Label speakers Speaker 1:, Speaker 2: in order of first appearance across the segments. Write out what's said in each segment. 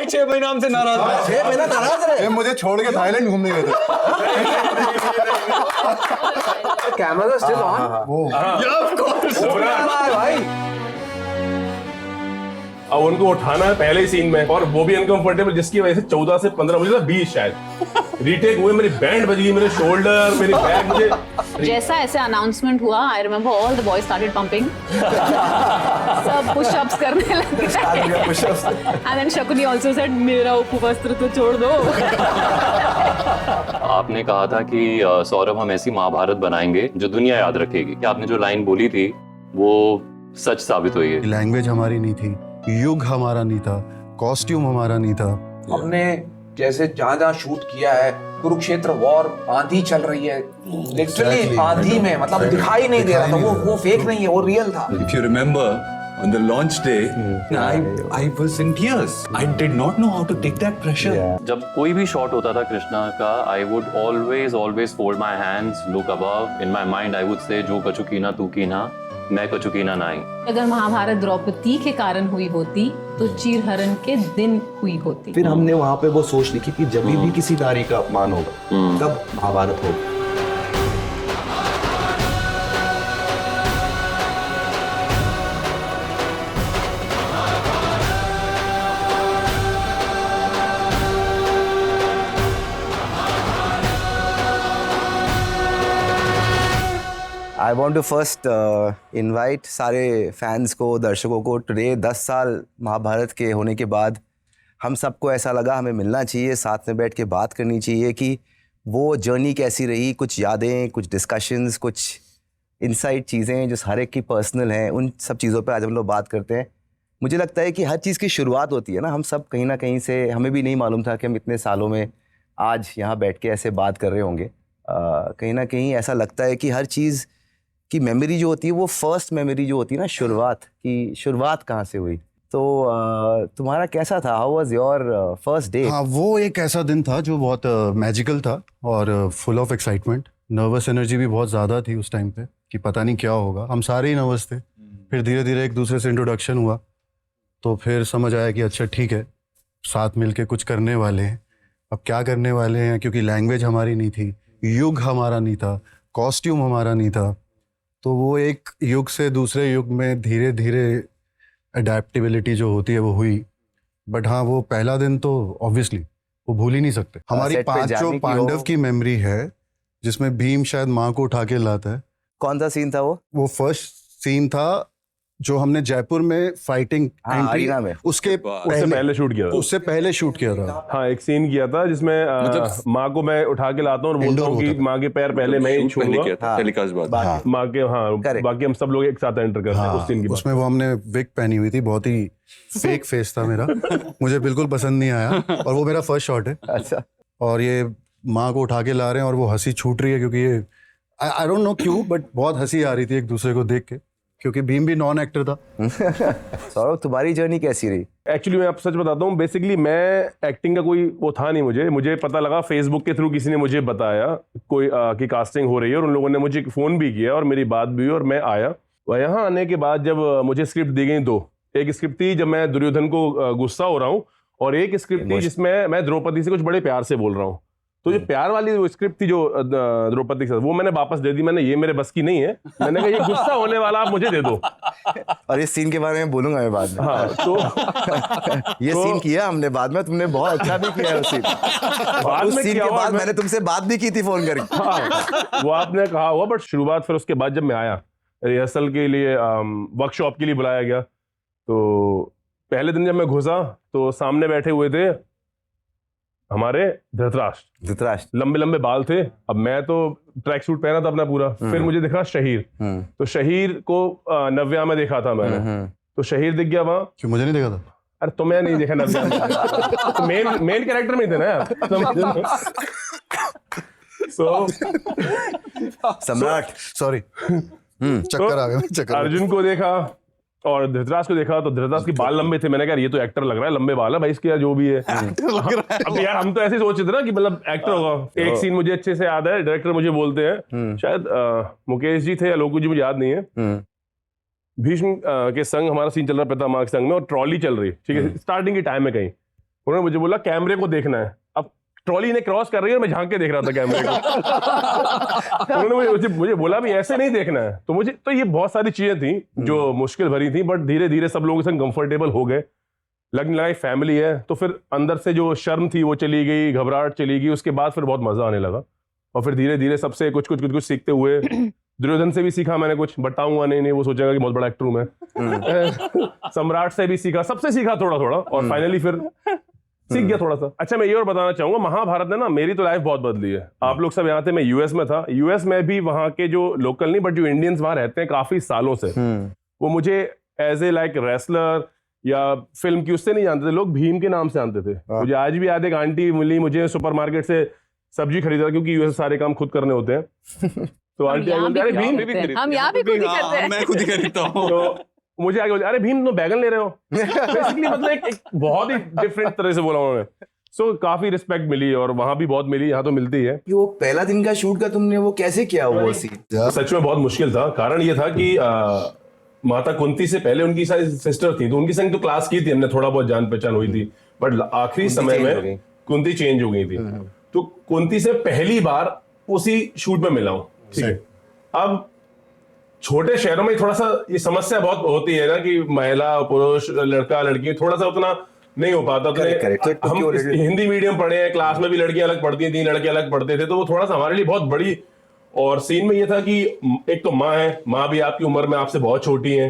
Speaker 1: भाई 6 महीना हमसे नाराज है।
Speaker 2: 6 महीना नाराज रहे।
Speaker 3: मुझे छोड़ के थाईलैंड घूमने गए थे।
Speaker 2: Camera still on. भाई
Speaker 4: अब उनको उठाना है पहले ही सीन में, और वो भी अनकंफर्टेबल, जिसकी वजह से 14 से 15 मुझे 20 शायद रीटेक हुए। मेरी बैंड बज गई, मेरे शोल्डर, मेरी बैक। मुझे
Speaker 5: जैसा ऐसे अनाउंसमेंट हुआ, I remember all the boys started pumping, सब पुशअप्स करने लगे। And then Shakuni also said मेरा उपवस्त्र तो छोड़ दो।
Speaker 6: आपने कहा था कि सौरभ हम ऐसी महाभारत बनाएंगे जो दुनिया याद रखेगी। कि आपने जो लाइन बोली थी वो सच साबित हुई है।
Speaker 3: लैंग्वेज हमारी नहीं थी, युग हमारा नहीं था, कॉस्ट्यूम हमारा नहीं था।
Speaker 2: हमने जैसे जहाँ शूट किया है, कुरुक्षेत्र वॉर, आंधी चल रही है लिटरली आंधी में, मतलब दिखाई नहीं दे रहा था। वो फेक नहीं है, वो रियल था।
Speaker 1: If you remember, on the launch day, I was in tears. I did not know how to take that pressure.
Speaker 6: जब कोई भी शॉट होता था कृष्णा का, I would always fold my hands, look above. In my mind I would say जो कछु कीना तू कीना, मैं कछु कीना नहीं।
Speaker 5: अगर महाभारत द्रौपदी के कारण हुई होती तो चीरहरण के दिन हुई होती।
Speaker 7: फिर हमने वहां पे वो सोच लिखी कि जब भी किसी नारी का अपमान होगा तब महाभारत होगा।
Speaker 2: I want to first invite सारे फैंस को, दर्शकों को। टुडे 10 साल महाभारत के होने के बाद हम सबको ऐसा लगा हमें मिलना चाहिए, साथ में बैठ के बात करनी चाहिए कि वो जर्नी कैसी रही, कुछ यादें, कुछ डिस्कशंस, कुछ इनसाइड चीज़ें जो हर एक की पर्सनल हैं, उन सब चीज़ों पे आज हम लोग बात करते हैं। मुझे लगता है कि हर चीज़ की शुरुआत होती है ना, हम सब कहीं ना कहीं से, हमें भी नहीं मालूम था कि हम इतने सालों में आज यहाँ बैठ के ऐसे बात कर रहे होंगे। कहीं ना कहीं ऐसा लगता है कि हर चीज़ की मेमोरी जो होती है, वो फर्स्ट मेमोरी जो होती है ना, शुरुआत कहाँ से हुई। तो तुम्हारा कैसा था? How was your first day?
Speaker 3: हाँ, वो एक ऐसा दिन था जो बहुत मैजिकल था और full of excitement. Nervous energy भी बहुत ज़्यादा थी उस टाइम पे कि पता नहीं क्या होगा। हम सारे ही नर्वस थे। फिर धीरे धीरे एक दूसरे से इंट्रोडक्शन हुआ तो फिर समझ आया कि अच्छा ठीक है, साथ मिलके कुछ करने वाले हैं। अब क्या करने वाले हैं, क्योंकि लैंग्वेज हमारी नहीं थी, युग हमारा नहीं था, कॉस्ट्यूम हमारा नहीं था। तो वो एक युग से दूसरे युग में धीरे धीरे अडेप्टेबिलिटी जो होती है वो हुई। बट हाँ, वो पहला दिन तो ऑब्वियसली वो भूल ही नहीं सकते। हमारी
Speaker 2: सेट पे जाने
Speaker 3: पांचों
Speaker 2: की
Speaker 3: पांडव
Speaker 2: हो।
Speaker 3: की मेमोरी है जिसमें भीम शायद माँ को उठा के लाता है।
Speaker 2: कौन सा सीन था वो?
Speaker 3: वो फर्स्ट सीन था जो हमने जयपुर में फाइटिंग
Speaker 2: अरीना में।
Speaker 3: उससे
Speaker 4: पहले शूट किया था।
Speaker 3: उससे पहले शूट किया था।
Speaker 4: हाँ, एक सीन किया था जिसमें माँ को मैं उठा के लाता हूँ और बोलता हूँ कि माँ के पैर पहले मैं ही छूंगा।
Speaker 1: टेलीकास्ट बाद
Speaker 4: माँ के, हाँ, बाकी हम सब लोग एक साथ एंटर करते हैं उस सीन की बात।
Speaker 3: उसमें वो हमने विग पहनी हुई थी, बहुत ही फेक फेस था मेरा। मुझे बिल्कुल पसंद नहीं आया और वो मेरा फर्स्ट शॉट है।
Speaker 2: अच्छा।
Speaker 3: और ये माँ को उठा के ला रहे हैं और वो हंसी छूट रही है क्योंकि ये आई डोंट नो क्यों, बट बहुत हंसी आ रही थी एक दूसरे को देख के, क्योंकि भीम भी नॉन एक्टर था।
Speaker 2: सौरभ, तुम्हारी जर्नी कैसी रही?
Speaker 4: एक्चुअली मैं आप सच बताता हूँ, बेसिकली मैं एक्टिंग का कोई वो था नहीं। मुझे पता लगा फेसबुक के थ्रू, किसी ने मुझे बताया कोई की कास्टिंग हो रही है और उन लोगों ने मुझे फ़ोन भी किया और मेरी बात भी हुई और मैं आया। यहाँ आने के बाद जब मुझे स्क्रिप्ट दी गई दो, एक स्क्रिप्ट थी जब मैं दुर्योधन को गुस्सा हो रहा हूँ और एक स्क्रिप्ट थी जिसमें मैं द्रौपदी से कुछ बड़े प्यार से बोल रहा हूँ। तो जो प्यार वाली स्क्रिप्ट थी जो द्रौपदी के साथ, वो मैंने वापस दे दी। मैंने ये मेरे बस की नहीं है, मैंने कहा ये गुस्सा होने वाला आप मुझे दे दो।
Speaker 2: और इस सीन के बारे में बोलूंगा मैं बाद में।
Speaker 4: हाँ, तो
Speaker 2: ये सीन किया हमने बाद में, तुमने बहुत अच्छा भी किया उस सीन। उस सीन के बाद मैंने तुमसे बात भी की थी फोन करके।
Speaker 4: हाँ, वो आपने कहा हुआ, बट शुरुआत फिर उसके बाद जब मैं आया रिहर्सल के लिए, वर्कशॉप के लिए बुलाया गया, तो पहले दिन जब मैं घुसा तो सामने बैठे हुए थे हमारे धृतराष्ट्र। लंबे लंबे बाल थे। अब मैं तो ट्रैक सूट पहना था अपना पूरा। फिर मुझे दिखा शहीर। तो शहीर को नव्या में देखा था मैंने। तो शहीर दिख गया वहां।
Speaker 3: क्यों मुझे नहीं देखा था?
Speaker 4: अरे तो मैं नहीं देखा नव्या में। तो मेन कैरेक्टर में थे ना यार।
Speaker 2: सम्राट,
Speaker 3: सॉरी, चक्कर आ गया।
Speaker 4: अर्जुन को देखा और धृतराष्ट्र को देखा, तो धृतराष्ट्र के बाल लंबे थे। मैंने कहा ये तो एक्टर लग रहा है, लंबे बाल है भाई इसके, जो भी है। अब यार हम तो ऐसे सोच रहे थे ना कि मतलब एक्टर होगा। एक सीन मुझे अच्छे से याद है, डायरेक्टर मुझे बोलते हैं, शायद मुकेश जी थे या लोकू जी, मुझे याद नहीं है। भीष्म के संग हमारा सीन चल रहा पितामह के संग में और ट्रॉली चल रही, ठीक है, स्टार्टिंग के टाइम में कहीं। उन्होंने मुझे बोला कैमरे को देखना है। अब ट्रॉली ने क्रॉस कर रही है और मैं झांक के देख रहा था कैमरे को। उन्होंने मुझे बोला भी ऐसे नहीं देखना है। तो ये बहुत सारी चीजें थी जो मुश्किल भरी थी, बट धीरे धीरे सब लोगों के संग कंफर्टेबल हो गए, लगने लगा फैमिली है। तो फिर अंदर से जो शर्म थी वो चली गई, घबराहट चली गई। उसके बाद फिर बहुत मजा आने लगा और फिर धीरे धीरे सबसे कुछ सीखते हुए दुर्योधन से भी सीखा मैंने कुछ, बताऊंगा नहीं, वो सोचेगा कि बहुत बड़ा एक्टर हूं मैं। सम्राट से भी सीखा, सबसे सीखा थोड़ा थोड़ा और फाइनली फिर सीख गया थोड़ा सा। अच्छा, मैं ये और बताना चाहूंगा, महाभारत ने ना मेरी तो लाइफ बहुत बदली है। आप लोग सब यहाँ थे, मैं यूएस में था। यूएस में भी वहाँ के जो लोकल नहीं बट जो इंडियंस वहाँ रहते हैं काफी सालों से, वो मुझे एज ए लाइक रेसलर या फिल्म की उससे नहीं जानते थे, लोग भीम के नाम से जानते थे। मुझे आज भी याद है, एक आंटी मिली मुझे सुपरमार्केट से सब्जी खरीदा, क्योंकि यूएस सारे काम खुद करने होते हैं। तो आंटी
Speaker 5: हम
Speaker 4: अरे भीम,
Speaker 5: यहाँ भी खुद ही करते हैं।
Speaker 1: मैं खुद ही खरीदता हूँ।
Speaker 4: तो मुझे आगे बोले, अरे भीम तुम बैगन ले रहे हो। बेसिकली मतलब एक बहुत ही डिफरेंट तरह से बोला उन्होंने। सो काफी रिस्पेक्ट मिली और वहां भी बहुत मिली, यहाँ तो मिलती है।
Speaker 2: कि वो पहला दिन का शूट का तुमने वो कैसे किया वो सीन?
Speaker 4: सच में बहुत मुश्किल था। कारण ये था कि माता कुंती से पहले उनकी सारी सिस्टर थी, तो उनकी संग तो क्लास की थी हमने, थोड़ा बहुत जान पहचान हुई थी, बट आखिरी समय में कुंती चेंज हो गई थी। तो कुंती से पहली बार उसी शूट में मिला हूँ। ठीक है, अब छोटे शहरों में थोड़ा सा ये समस्या बहुत होती है ना कि महिला पुरुष लड़का लड़की थोड़ा सा उतना नहीं हो पाता। तो हम हिंदी मीडियम पढ़े हैं, क्लास में भी लड़कियां अलग पढ़ती थी, लड़के अलग पढ़ते थे, तो वो थोड़ा सा हमारे लिए बहुत बड़ी। और सीन में ये था कि एक तो माँ है, माँ भी आपकी उम्र में आपसे बहुत छोटी है,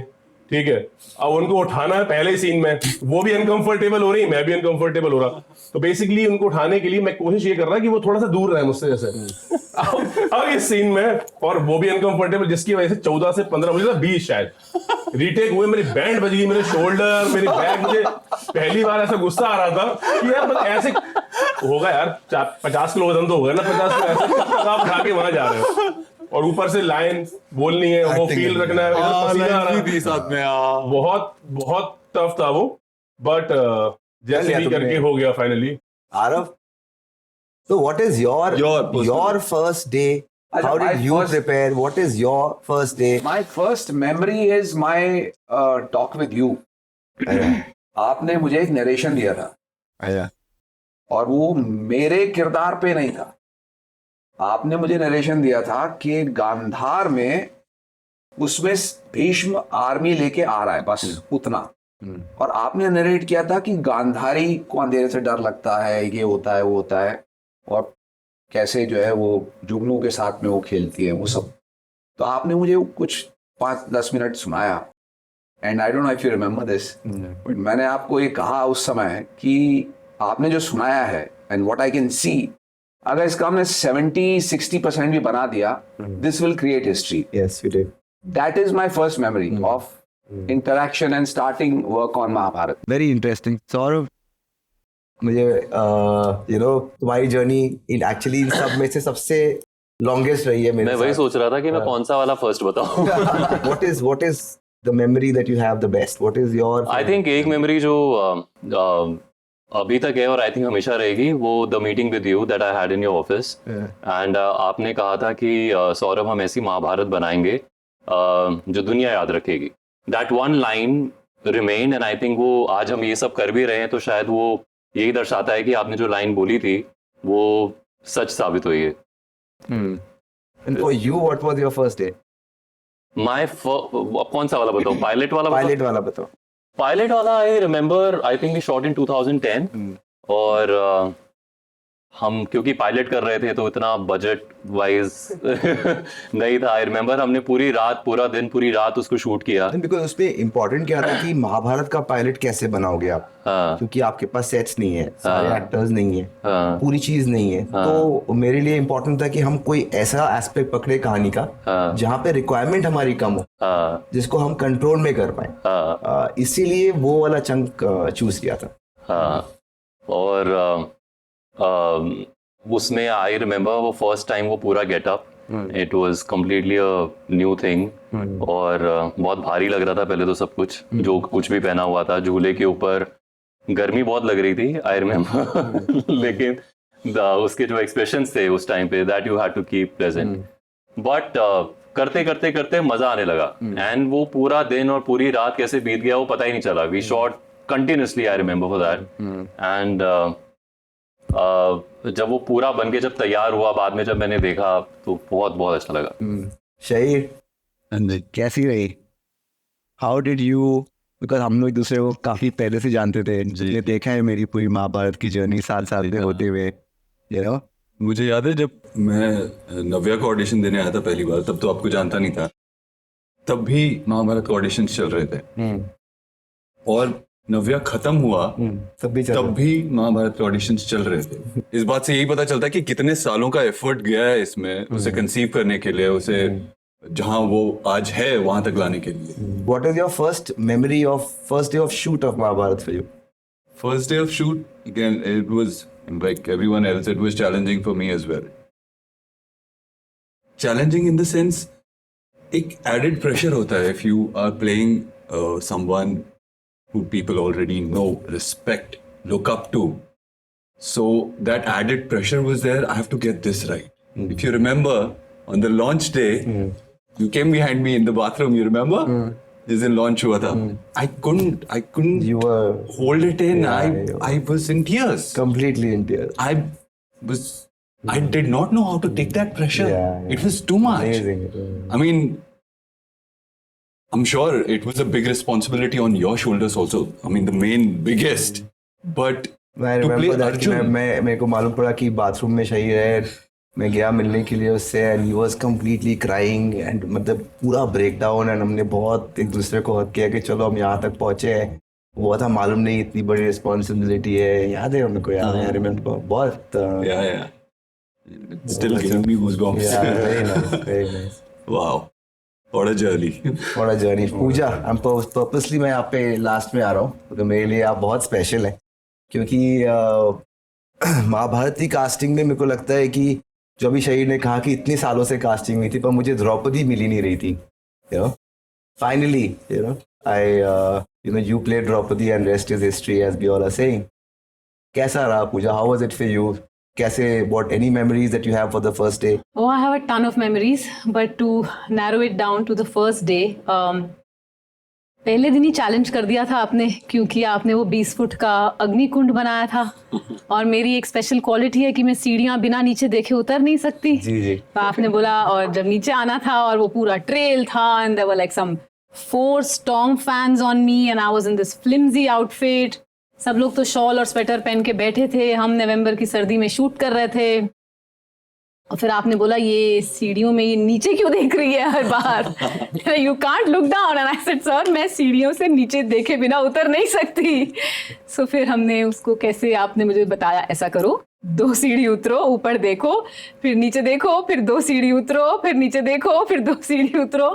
Speaker 4: ठीक है, अब उनको उठाना है पहले सीन में, वो भी अनकंफर्टेबल हो रही, मैं भी अनकंफर्टेबल हो रहा। तो बेसिकली उनको उठाने के लिए मैं कोशिश ये कर रहा कि वो थोड़ा सा दूर रहे मुझसे जैसे। अब इस सीन में और वो भी अनकंफर्टेबल, जिसकी वजह से 14 से 15 मुझे 20 शायद रीटेक हुए, मेरी बैंड बज गई, मेरे शोल्डर, मेरी बैक। मुझे पहली बार ऐसा गुस्सा आ रहा था कि यार ऐसे होगा यार, 50 किलो वजन तो होगा ना, 50 किलो ऐसे आप उठा के वहां जा रहे हो और ऊपर से लाइन बोलनी है, वो फील रखना है, पसीना आ रहा है
Speaker 1: साथ में।
Speaker 4: बहुत बहुत टफ था वो, बट जैसे भी करके हो गया finally.
Speaker 2: Aarav, so what is your first day? How did you prepare? What is your first day?
Speaker 7: My first memory is my talk with you. आपने मुझे एक नरेशन दिया था और वो मेरे किरदार पे नहीं था। आपने मुझे नरेशन दिया था कि गांधार में उसमें भीष्म आर्मी लेके आ रहा है, बस उतना। और आपने नरेट किया था कि गांधारी को अंधेरे से डर लगता है, ये होता है वो होता है, और कैसे जो है वो जुगनू के साथ में वो खेलती है, वो सब। तो आपने मुझे कुछ 5-10 मिनट सुनाया, and I don't know if you remember this, but मैंने आपको ये कहा उस समय कि आपने जो सुनाया है and what I can see, अगर इसका हमने 70-60% भी बना दिया, this will create history.
Speaker 2: Yes, you did.
Speaker 7: That is my first memory of interaction and starting work on Mahabharata.
Speaker 2: Very interesting. Saurav, मुझे तुम्हारी जर्नी एक्चुअली इन सब में से सबसे लॉन्गेस्ट रही है मेरे
Speaker 6: मैं वही सोच रहा था कि मैं कौन सा वाला फर्स्ट बताऊं।
Speaker 2: What is the memory that you have the best? What is your?
Speaker 6: I think एक मेमोरी जो अभी तक है और आई थिंक हमेशा रहेगी, वो the meeting with you that I had in your office, and आपने कहा था कि सौरभ हम ऐसी महाभारत बनाएंगे जो दुनिया याद रखेगी। That one line remain, and I think वो आज हम ये सब कर भी रहे हैं तो शायद वो यही दर्शाता है कि आपने जो लाइन बोली थी वो सच साबित हुई है।
Speaker 2: And for you, what was your first day?
Speaker 6: कौन सा वाला बताओ? पायलट वाला
Speaker 2: बताओ।
Speaker 6: पायलट वाला I remember, I think we shot in 2010, और हम क्योंकि पायलट कर रहे थे तो इतना बजट वाइज नहीं था। आई रिमेम्बर हमने पूरा दिन पूरी रात उसको शूट किया।
Speaker 2: बिकॉज उस पे इम्पोर्टेंट क्या था कि महाभारत का पायलट कैसे बनाओगे आप, क्योंकि आपके पास सेट्स नहीं है, सारे एक्टर्स नहीं है, पूरी चीज नहीं है। तो मेरे लिए इम्पोर्टेंट था कि हम कोई ऐसा एस्पेक्ट पकड़े कहानी का जहाँ पे रिक्वायरमेंट हमारी कम हो, जिसको हम कंट्रोल में कर पाए, इसीलिए वो वाला चंक चूज किया था।
Speaker 6: और उसमें आई रिमेम्बर वो फर्स्ट टाइम वो पूरा getup, it was completely a new thing, और बहुत भारी लग रहा था पहले तो सब कुछ, जो कुछ भी पहना हुआ था। झूले के ऊपर गर्मी बहुत लग रही थी आई रिमेम्बर लेकिन उसके जो एक्सप्रेशंस थे उस टाइम पे, that you had to keep present. But करते करते करते मजा आने लगा, एंड वो पूरा दिन और पूरी रात कैसे बीत गया वो पता ही नहीं चला। We shot continuously I remember for that. And जब वो पूरा बन के जब तैयार हुआ, बाद में जब मैंने देखा तो बहुत बहुत अच्छा लगा.
Speaker 2: शहीर कैसी रही? हाउ डिड यू, बिकॉज हम लोग एक दूसरे को काफी पहले से जानते थे, जिसने देखा है मेरी पूरी महाभारत की जर्नी साल साल में होते हुए, यू नो.
Speaker 1: मुझे याद है जब मैं नव्या का ऑडिशन देने आया था पहली बार, तब तो आपको जानता नहीं था, तब भी महाभारत के ऑडिशन चल रहे थे. और नव्या खत्म हुआ तब भी महाभारत के ऑडिशन चल रहे थे. इस बात से यही पता चलता है कि कितने सालों का एफर्ट गया है इसमें, उसे कंसीव करने के लिए, उसे जहां वो आज है वहां तक लाने के लिए.
Speaker 2: What is your first memory of first day of shoot of Mahabharat for you?
Speaker 1: First day of shoot, again, it was like everyone else, it was challenging for me as well. Challenging in the sense, एक added pressure होता है if you are playing someone who people already know, respect, look up to. So that added pressure was there. I have to get this right. If you remember, on the launch day, you came behind me in the bathroom. You remember? This in launch हुआ था. I couldn't.
Speaker 2: You were
Speaker 1: hold it in.
Speaker 2: Yeah,
Speaker 1: I was in tears.
Speaker 2: completely in tears.
Speaker 1: I did not know how to take that pressure.
Speaker 2: Yeah.
Speaker 1: It was too much.
Speaker 2: Amazing.
Speaker 1: I mean, I'm sure it was a big responsibility on your shoulders also. I mean, the main biggest. But
Speaker 2: I
Speaker 1: to play
Speaker 2: remember that कि
Speaker 1: Arjun,
Speaker 2: मेरे को मालूम पड़ा कि bathroom में शहीर है. मैं गया मिलने के लिए उससे, and he was completely crying, and मतलब पूरा breakdown, and हमने बहुत एक दूसरे को हक किया कि चलो हम यहाँ तक पहुँचे हैं. वो था मालूम नहीं इतनी बड़ी रिस्पॉन्सिबिलिटी है. याद है उनको को? याद है, रिमेम्बर बहुत.
Speaker 1: yeah. It's still giving me goosebumps.
Speaker 2: Yeah, very nice, very nice.
Speaker 1: Wow. What a journey.
Speaker 2: What a journey. Puja, I'm purposely मैं यहाँ पे लास्ट में आ रहा हूँ क्योंकि मेरे लिए आप बहुत स्पेशल है, क्योंकि महाभारत की कास्टिंग में मेरे को लगता है कि जो अभी शहीद ने कहा कि इतने सालों से कास्टिंग हुई थी पर मुझे द्रौपदी मिली नहीं रही थी. You know, finally you know I you played Draupadi and rest is history, as we all are saying. कैसा रहा पूजा? How was it for you? कैसे, what any memories that you have for the first day?
Speaker 5: Oh, I have a ton of memories, but to narrow it down to the first day, पहले दिन ही challenge कर दिया था आपने, क्योंकि आपने वो 20 फुट का अग्निकुंड बनाया था और मेरी एक स्पेशल क्वालिटी है कि मैं सीढ़ियाँ बिना नीचे देखे उतर नहीं सकती.
Speaker 2: जी.
Speaker 5: तो आपने बोला, और जब नीचे आना था और वो पूरा ट्रेल था, and there were like some 4 strong fans on me and I was in this flimsy outfit. सब लोग तो शॉल और स्वेटर पहन के बैठे थे, हम नवंबर की सर्दी में शूट कर रहे थे. और फिर आपने बोला, ये सीढ़ियों में ये नीचे क्यों देख रही है हर बार? You can't look down. And I said, sir मैं सीढ़ियों से नीचे देखे बिना उतर नहीं सकती. सो फिर हमने उसको कैसे, आपने मुझे बताया, ऐसा करो, 2 सीढ़ी उतरो, ऊपर देखो, फिर नीचे देखो, फिर 2 सीढ़ी उतरो, फिर नीचे देखो, फिर 2 सीढ़ी उतरो.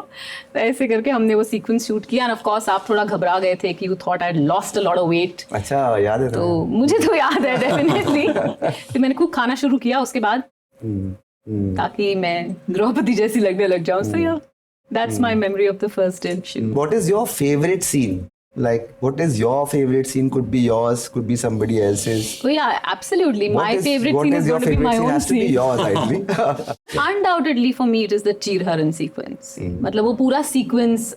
Speaker 5: तो ऐसे करके हमने वो सीक्वेंस शूट किया. एंड ऑफ कोर्स आप थोड़ा घबरा गए थे कि you thought I lost a lot of weight.
Speaker 2: अच्छा, याद है?
Speaker 5: तो मुझे तो याद है डेफिनेटली. फिर मैंने खूब खाना शुरू किया उसके बाद, ताकि मैं द्रौपदी जैसी लगने लग जाऊं. सो या, that's my memory of the first day.
Speaker 2: What is your favorite scene? Like, what is your favorite scene? Could be yours, could be somebody else's.
Speaker 5: Oh yeah, absolutely.
Speaker 2: What
Speaker 5: My favorite scene is
Speaker 2: your
Speaker 5: going to be my
Speaker 2: favorite scene?
Speaker 5: own
Speaker 2: Has to be
Speaker 5: scene.
Speaker 2: yours, actually.
Speaker 5: Undoubtedly for me it is the चीरहरण sequence. मतलब वो पूरा sequence.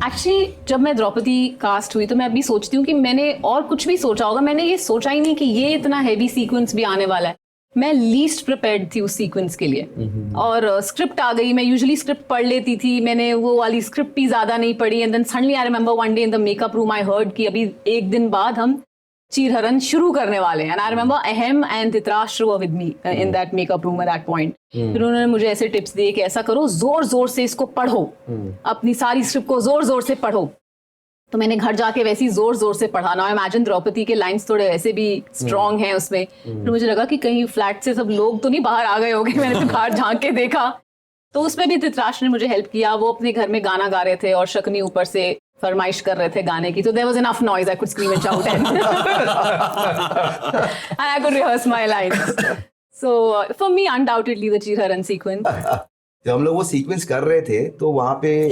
Speaker 5: Actually जब मैं Draupadi cast हुई तो मैं अभी सोचती हूँ कि मैंने और कुछ भी सोचा होगा, मैंने ये सोचा ही नहीं कि ये इतना हैवी सीक्वेंस भी आने वाला है. मैं लीस्ट प्रिपेयर्ड थी उस सीक्वेंस के लिए. और स्क्रिप्ट आ गई. मैं यूजुअली स्क्रिप्ट पढ़ लेती थी, मैंने वो वाली स्क्रिप्ट भी ज्यादा नहीं पढ़ी. And then suddenly I remember one day in the makeup room I heard कि अभी 1 दिन बाद हम चीरहरण शुरू करने वाले हैं. एंड आई रिमेंबर अहम and Dhritarashtra were with me in that makeup room at that point. फिर उन्होंने मुझे ऐसे टिप्स दिए कि ऐसा करो, जोर जोर से इसको पढ़ो, अपनी सारी स्क्रिप्ट को जोर जोर से पढ़ो. तो मैंने घर जाके वैसे ही जोर जोर से पढ़ा. ना इमेजिन द्रौपदी के लाइंस थोड़े वैसे भी स्ट्रॉन्ग हैं उसमें. तो मुझे लगा कि कहीं फ्लैट से सब लोग तो नहीं बाहर आ गए होंगे. मैंने तो बाहर झांक के देखा तो उसमें भी धृतराष्ट्र ने मुझे हेल्प किया. वो अपने घर में गाना गा रहे थे और शकुनी ऊपर से फरमाइश कर रहे थे गाने की. तो there was enough noise, I could scream and shout and I could rehearse my lines. So for me undoubtedly the चीरहरण सीक्वेंस.
Speaker 2: जब हम लोग वो सीक्वेंस कर रहे थे तो वहाँ पे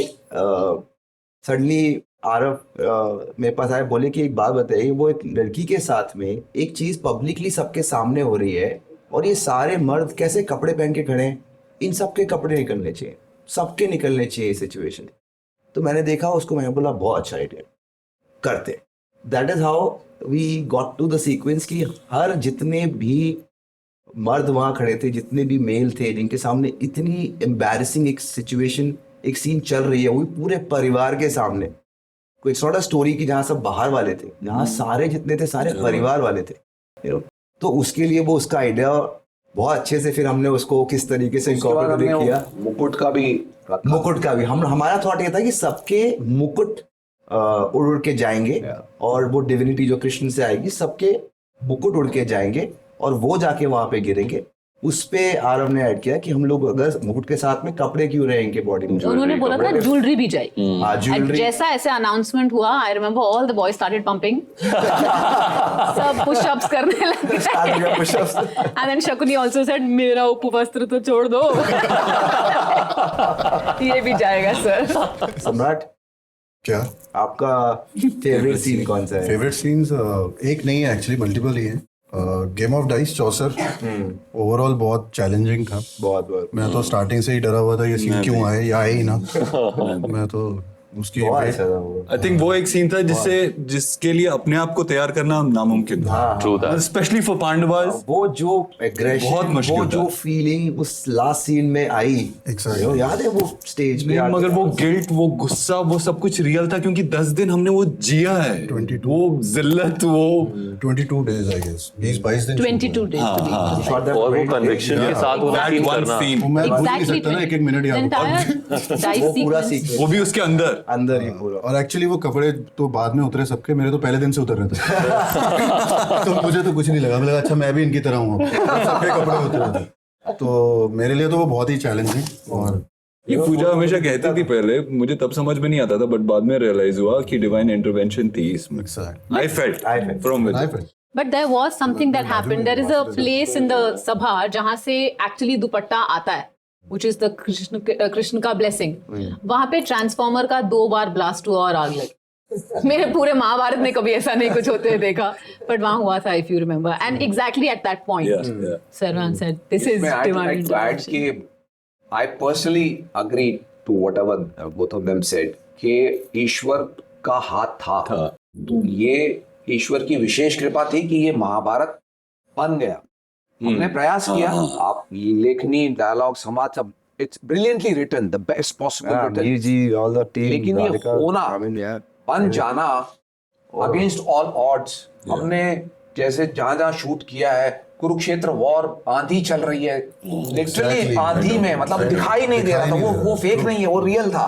Speaker 2: सडनली आरव मेरे पास आए, बोले कि एक बात बताइए, वो एक लड़की के साथ में एक चीज पब्लिकली सबके सामने हो रही है और ये सारे मर्द कैसे कपड़े पहन के खड़े हैं, इन सबके कपड़े निकलने चाहिए, सबके निकलने चाहिए ये सिचुएशन. तो मैंने देखा उसको, मैंने बोला बहुत अच्छा आइडिया, करते. That is how we got to the sequence कि हर जितने भी मर्द वहां खड़े थे, जितने भी मेल थे, जिनके सामने इतनी एम्बैरेसिंग एक सिचुएशन, एक सीन चल रही है, वो भी पूरे परिवार के सामने, कोई सॉर्ट ऑफ स्टोरी की जहाँ सब बाहर वाले थे, यहाँ सारे जितने थे सारे परिवार वाले थे, you know? तो उसके लिए वो उसका आइडिया बहुत अच्छे से फिर हमने उसको किस तरीके से
Speaker 7: उसके बाद
Speaker 2: incorporate
Speaker 7: हमने
Speaker 2: किया।
Speaker 7: मुकुट का भी रखा।
Speaker 2: मुकुट का भी हमारा थॉट ये था कि सबके मुकुट उड़ उड़ के जाएंगे और वो डिविनिटी जो कृष्ण से आएगी सबके मुकुट उड़ के जाएंगे और वो जाके वहां पे गिरेंगे। उस पे आरव ने ऐड किया कि हम लोग अगर मुकुट के साथ में कपड़े क्यों रहेंगे बॉडी में,
Speaker 5: उन्होंने बोला था ज्वेलरी भी जाएगी।
Speaker 2: ज्वेलरी
Speaker 5: जैसा ऐसे अनाउंसमेंट हुआ, I remember all the boys started pumping, सब पुशअप्स करने लगे। And then Shakuni also said मेरा उपवस्त्र तो छोड़ दो। ये भी जाएगा सर।
Speaker 2: सम्राट,
Speaker 3: क्या
Speaker 2: आपका फेवरेट सीन कौन सा है?
Speaker 3: फेवरेट सीन्स एक नहीं है एक्चुअली, मल्टीपल ही है। Game of dice Chaucer overall बहुत चैलेंजिंग था।
Speaker 2: बहुत
Speaker 3: मैं तो स्टार्टिंग से ही डरा हुआ था ये सीन क्यों आए या आए ही ना। मैं तो उसकी
Speaker 2: अच्छा था वो।
Speaker 1: आई थिंक वो एक सीन था जिसके लिए अपने आप को तैयार करना नामुमकिन था,
Speaker 6: True that.
Speaker 1: Specially for Pandavas.
Speaker 2: वो जो एग्रेशन,
Speaker 1: बहुत मुश्किल
Speaker 2: वो
Speaker 1: था।
Speaker 2: जो फीलिंग उस लास्ट सीन में आई,
Speaker 3: Exactly.
Speaker 2: You know, याद है वो स्टेज पे
Speaker 1: नहीं, मगर वो गिल्ट, वो गुस्सा, वो सब कुछ रियल था क्योंकि 10 दिन हमने वो जिया है।
Speaker 3: 22
Speaker 1: वो जिल्लत, वो
Speaker 3: 22 days आई गेस, 20-22 दिन
Speaker 5: 22 days to be
Speaker 6: और वो कन्विक्शन के साथ वो
Speaker 1: that
Speaker 6: सीन
Speaker 1: one
Speaker 6: करना।
Speaker 1: scene,
Speaker 3: वो मैं भूल नहीं
Speaker 5: Exactly
Speaker 3: सकता ना, एक मिनट याद होता है।
Speaker 2: वो पूरा सीक्वेंस
Speaker 1: वो भी उसके अंदर।
Speaker 2: अंदर ही पूरा।
Speaker 3: और एक्चुअली वो कपड़े तो बाद में उतरे सबके, मेरे तो पहले दिन से उतर रहे थे। तो मुझे तो कुछ नहीं लगा, मुझे लगा अच्छा मैं भी इनकी तरह हूँ, सबके कपड़े उतरे थे। तो मेरे लिए तो वो बहुत ही चैलेंजिंग। और
Speaker 1: ये पूजा हमेशा कहती थी पहले, मुझे तब समझ में नहीं आता था, बट बाद में रियलाइज हुआ कि डिवाइन इंटरवेंशन थी इसमें। I felt from with.
Speaker 5: But there was something that happened. There is a place in the sabha जहाँ से actually दुपट्टा आता है, which is the कृष्ण का blessing. वहाँ पे ट्रांसफॉर्मर का 2 बार ब्लास्ट हुआ और आग लगी। मेरे पूरे महाभारत में कभी ऐसा नहीं कुछ होते देखा, but वहाँ हुआ था, if you remember. And exactly at that point, Sarwan said, "This is divine intervention."
Speaker 7: I personally agree to whatever both of them said कि ईश्वर का हाथ था। तो ये ईश्वर की विशेष कृपा थी कि ये महाभारत बन गया। हमने प्रयास किया, आप लेखनी, डायलॉग, समाज सब, it's brilliantly written, the best possible written,
Speaker 2: जी ऑल द टीम,
Speaker 7: लेकिन ये होना, बन जाना अगेंस्ट ऑल ऑड्स। हमने जैसे जहां शूट किया है, कुरुक्षेत्र वॉर, आंधी चल रही है, लिटरली आंधी में, मतलब दिखाई नहीं दे रहा था, वो फेक नहीं है, वो रियल था।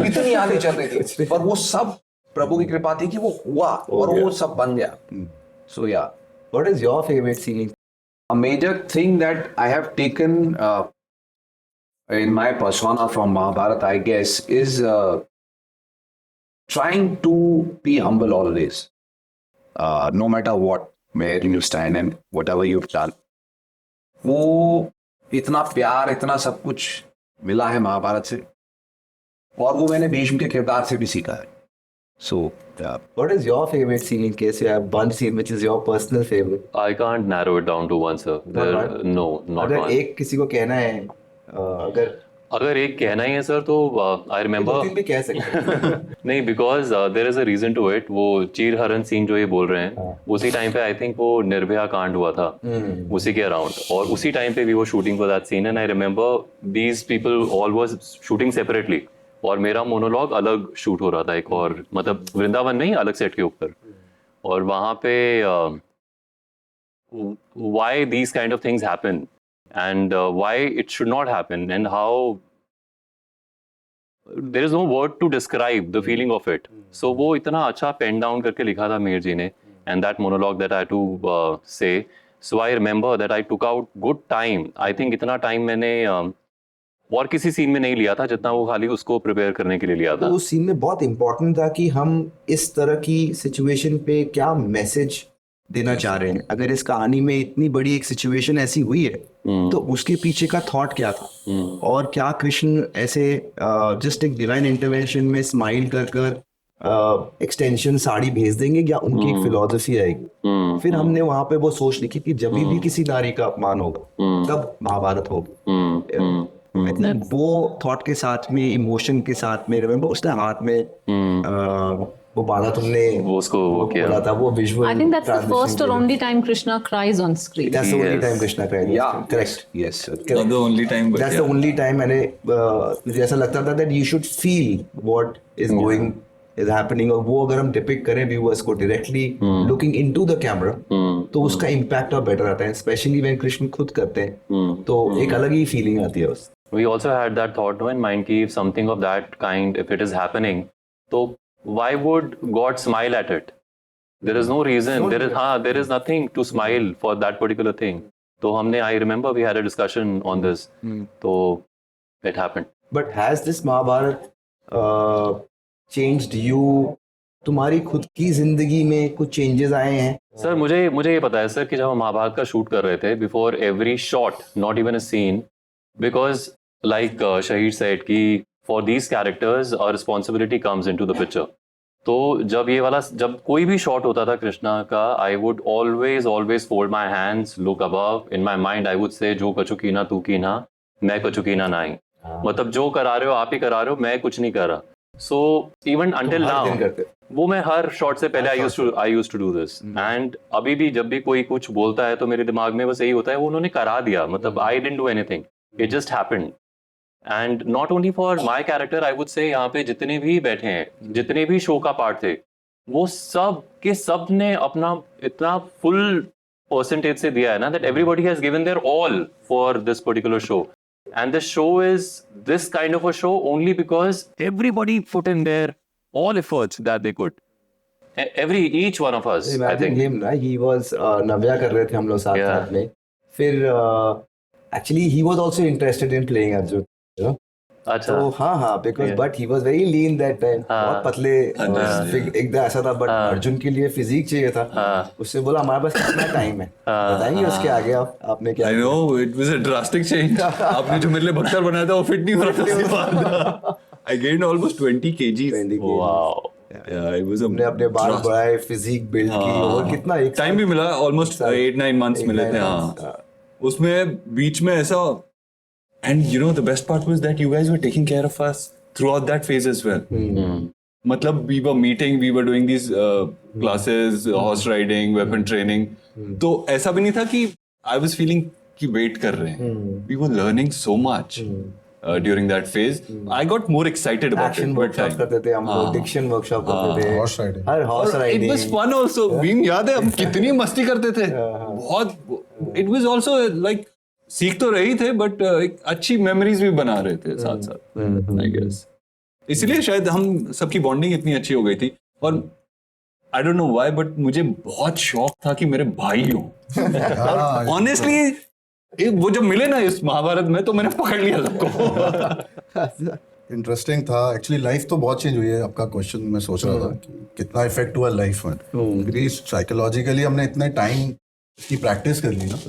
Speaker 7: इतनी आंधी चल रही थी, पर वो सब प्रभु की कृपा थी कि वो हुआ और वो सब बन गया। So yeah,
Speaker 2: what is your favourite scene?
Speaker 7: a major thing that I have taken in my persona from Mahabharata, I guess, is trying to be humble always, no matter what, where you stand and whatever you've done. वो इतना प्यार, इतना सब कुछ मिला है महाभारत से, और वो मैंने भीष्म के किरदार से भी सीखा है। So,
Speaker 2: what is your favorite scene in case you have one scene which is your personal favorite?
Speaker 6: I can't narrow it down to one, sir. No, not
Speaker 2: अगर
Speaker 6: one.
Speaker 2: एक किसी को कहना है,
Speaker 6: अगर एक कहना ही है सर तो आई रिमेम्बर
Speaker 2: भी कह सकते हैं।
Speaker 6: नहीं, because there is a reason to it. वो चीर हरण सीन जो ये बोल रहे हैं, उसी टाइम पे आई थिंक वो निर्भया कांड हुआ था, उसी के अराउंड, और उसी टाइम पे we were shooting for that scene and I remember these people all was shooting separately और मेरा मोनोलॉग अलग शूट हो रहा था, एक और मतलब वृंदावन नहीं, अलग सेट के ऊपर। और वहाँ पे why these kind of things happen and why it should not happen and how there is no word to describe the feeling of it. So वो इतना अच्छा pen down करके लिखा था मीर जी ने, and that monologue that I had to say. So I remember that I took out good time. I think इतना time मैंने और किसी सीन में नहीं लिया था जितना वो खाली उसको प्रिपेयर करने के लिए लिया था।
Speaker 2: तो उस सीन में बहुत इंपॉर्टेंट था कि हम इस तरह की सिचुएशन पे क्या मैसेज देना चाह रहे हैं। अगर इस कहानी में इतनी बड़ी एक सिचुएशन ऐसी हुई है तो उसके पीछे का थॉट क्या था, और क्या कृष्ण ऐसे जस्ट एक डिवाइन इंटरवेंशन में स्माइल कर कर एक्सटेंशन साड़ी भेज देंगे, या उनकी एक फिलॉसफी आएगी। फिर हमने वहां पे वो सोच लिखी कि जब भी किसी नारी का अपमान होगा तब महाभारत होगी। वो थॉट के साथ में, इमोशन के साथ में, रिमेम्बर उसने हाथ में वो बाला तुमने
Speaker 6: वो उसको वो किया।
Speaker 2: बोला था, वो visual
Speaker 5: I think that's the first or only time Krishna cries on screen.
Speaker 2: That's the only
Speaker 6: Yes.
Speaker 2: time Krishna cried.
Speaker 7: Yeah,
Speaker 2: Correct.
Speaker 7: yes,
Speaker 1: Not the only time, but
Speaker 2: That's
Speaker 1: yeah.
Speaker 2: the only time मैंने मुझे ऐसा लगता था that you should feel what is going is happening, और वो अगर हम depict करें व्यूअर्स को directly looking into the camera तो उसका इम्पैक्ट और बेटर आता है, स्पेशली व्हेन कृष्ण खुद करते हैं तो एक अलग ही फीलिंग आती है उस।
Speaker 6: We also had that thought no, in mind कि if something of that kind, if it is happening, तो why would God smile at it? There is no reason. There is nothing to smile for that particular thing. तो हमने, I remember we had a discussion on this. तो it happened.
Speaker 2: But has this Mahabharat changed you? तुम्हारी खुद की जिंदगी में कुछ changes आए हैं?
Speaker 6: सर मुझे ये पता है सर कि जब हम महाभारत का शूट कर रहे थे, before every shot, not even a scene, because like Shahid said कि for these characters our responsibility comes into the picture. तो जब कोई भी शॉट होता था कृष्णा का, I would always fold my hands, look above, in my mind I would say जो कछु कीना तू कीना, मैं कछु कीना नहीं। मतलब जो करा रहे हो आप ही करा रहे हो, मैं कुछ नहीं कर रहा। सो इवन अंटिल नाउ वो मैं हर शॉट से पहले I used to do this, and अभी भी जब भी कोई कुछ बोलता है तो मेरे दिमाग में बस यही होता है वो उन्होंने करा दिया, मतलब I didn't do anything, it just happened. And not only for my character, I would से यहाँ पे जितने भी बैठे हैं, जितने भी शो का पार्ट थे, वो सब के सब ने अपना इतना फुल परसेंटेज से दिया है ना, that everybody has given their all for this particular show. And the show is this kind of a show only because everybody put in their all efforts that they could. Each one of us, I
Speaker 2: Imagine
Speaker 6: think.
Speaker 2: him, ना, he was नव्या कर रहे थे हम लोग साथ में, फिर actually he was also interested in playing Arjun, you know?
Speaker 6: अच्छा।
Speaker 2: तो हाँ because but he was very lean that time, बहुत पतले, एकदम ऐसा था, but अर्जुन के लिए फिजिक चाहिए था। उससे बोला हमारे पास कितना टाइम है, बताएंगे उसके आगे आपने क्या?
Speaker 1: I know it was a drastic change. आपने जो मेरे लिए बख्तर बनाया था वो फिट नहीं हो रहा था उसके बाद। I gained almost 20 kgs.
Speaker 6: Wow.
Speaker 1: Yeah, it was a
Speaker 2: हमने अपने बाल बढ़ाए, फिजिक बिल्ड की, और कितना एक
Speaker 1: टाइम भी मिला, ऑलमोस्ट 8-9 months मिले थे। हाँ, उसमें बीच में ऐसा, and you know the best part was that you guys were taking care of us throughout that phase as well. मतलब we were meeting, we were doing these classes, horse riding, weapon training. तो ऐसा भी नहीं था कि I was feeling कि wait कर रहे हैं. We were learning so much during that phase. I got more excited about
Speaker 2: action
Speaker 1: it with
Speaker 2: workshop
Speaker 1: time.
Speaker 2: करते थे हम लोग, डिक्शन वर्कशॉप करते थे,
Speaker 3: Horse riding.
Speaker 2: Her horse
Speaker 1: It
Speaker 2: riding.
Speaker 1: was fun also. Being याद है हम कितनी मस्ती करते थे, बहुत। It was also like सीख तो रही थे, बट एक अच्छी मेमोरीज भी बना रहे थे साथ साथ, आई गेस। इसलिए शायद हम सबकी बॉन्डिंग इतनी अच्छी हो गई थी। और I don't know why, but मुझे बहुत शौक था कि मेरे भाई हो। ऑनेस्टली वो जब मिले ना इस महाभारत में, तो मैंने पकड़ लिया सबको।
Speaker 3: इंटरेस्टिंग था एक्चुअली। लाइफ तो बहुत चेंज हुई है। आपका क्वेश्चन मैं सोच रहा था कि कितना इफेक्ट हुआ लाइफ में, क्योंकि साइकोलॉजिकली हमने इतने टाइम की प्रैक्टिस कर ली ना,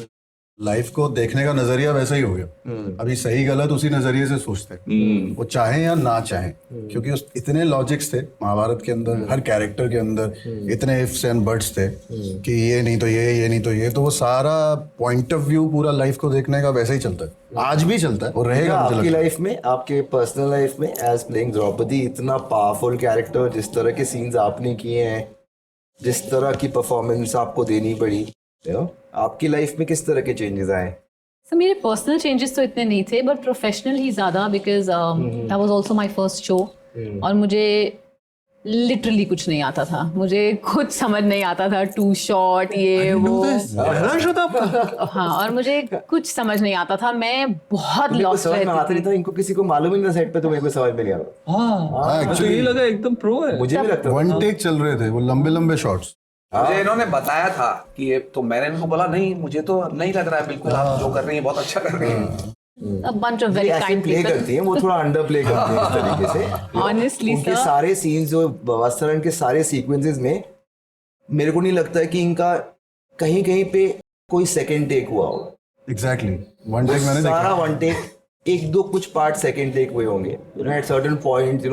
Speaker 3: लाइफ को देखने का नजरिया वैसा ही हो गया। अभी सही गलत उसी नजरिए से सोचते हैं, वो चाहें या ना चाहें, क्योंकि उस इतने लॉजिक्स थे महाभारत के अंदर, हर कैरेक्टर के अंदर इतने इफ्स एंड बट्स थे कि ये नहीं तो ये नहीं तो ये, तो वो सारा पॉइंट ऑफ व्यू पूरा लाइफ को देखने का वैसा ही चलता है, आज भी चलता है और रहेगा।
Speaker 2: आपकी लाइफ में, आपके पर्सनल लाइफ में एज प्लेइंग द्रौपदी, इतना पावरफुल कैरेक्टर, जिस तरह के सीन्स आपने किए हैं, जिस तरह की परफॉर्मेंस आपको देनी पड़ी, आपकी लाइफ में किस तरह के चेंजेस आए?
Speaker 5: सो मेरे पर्सनल चेंजेस तो इतने नहीं थे, बट प्रोफेशनल ही ज़्यादा, because that was also my first show, और मुझे लिटरली कुछ नहीं आता था, मुझे कुछ समझ नहीं आता था, टू शॉट ये वो, हाँ, और मुझे कुछ समझ नहीं आता था, मैं बहुत लॉस्ट रहती थी।
Speaker 2: इनको किसी को मालूम ही नहीं था सेट पे, तो मेरे को समझ में नहीं आ रहा।
Speaker 1: हाँ, मुझे ये लगा एकदम प्रो है।
Speaker 2: मुझे भी लगता था
Speaker 3: वन टेक चल रहे थे वो लंबे लंबे शॉट्स।
Speaker 7: मुझे इन्होंने बताया था कि ये, तो मैंने इनको बोला नहीं, मुझे तो नहीं लग रहा है बिल्कुल, आप जो कर रही हैं बहुत अच्छा कर रही हैं।
Speaker 5: A bunch of very kind
Speaker 2: play
Speaker 5: people.
Speaker 2: करती हैं, वो थोड़ा अंडर प्ले करती हैं इस तरीके से।
Speaker 5: Honestly,
Speaker 2: उनके
Speaker 5: sir.
Speaker 2: सारे सीन्स, जो वस्त्रन के सारे सीक्वेंसेस में, मेरे को नहीं लगता है कि इनका कहीं कहीं पे कोई सेकंड टेक हुआ हो।
Speaker 3: एग्जैक्टली, वन टेक मैंने
Speaker 2: सारा
Speaker 3: देखा।
Speaker 2: वन टेक, एक दो कुछ पार्ट सेकंड टेक हुए होंगे। एट सर्टेन पॉइंट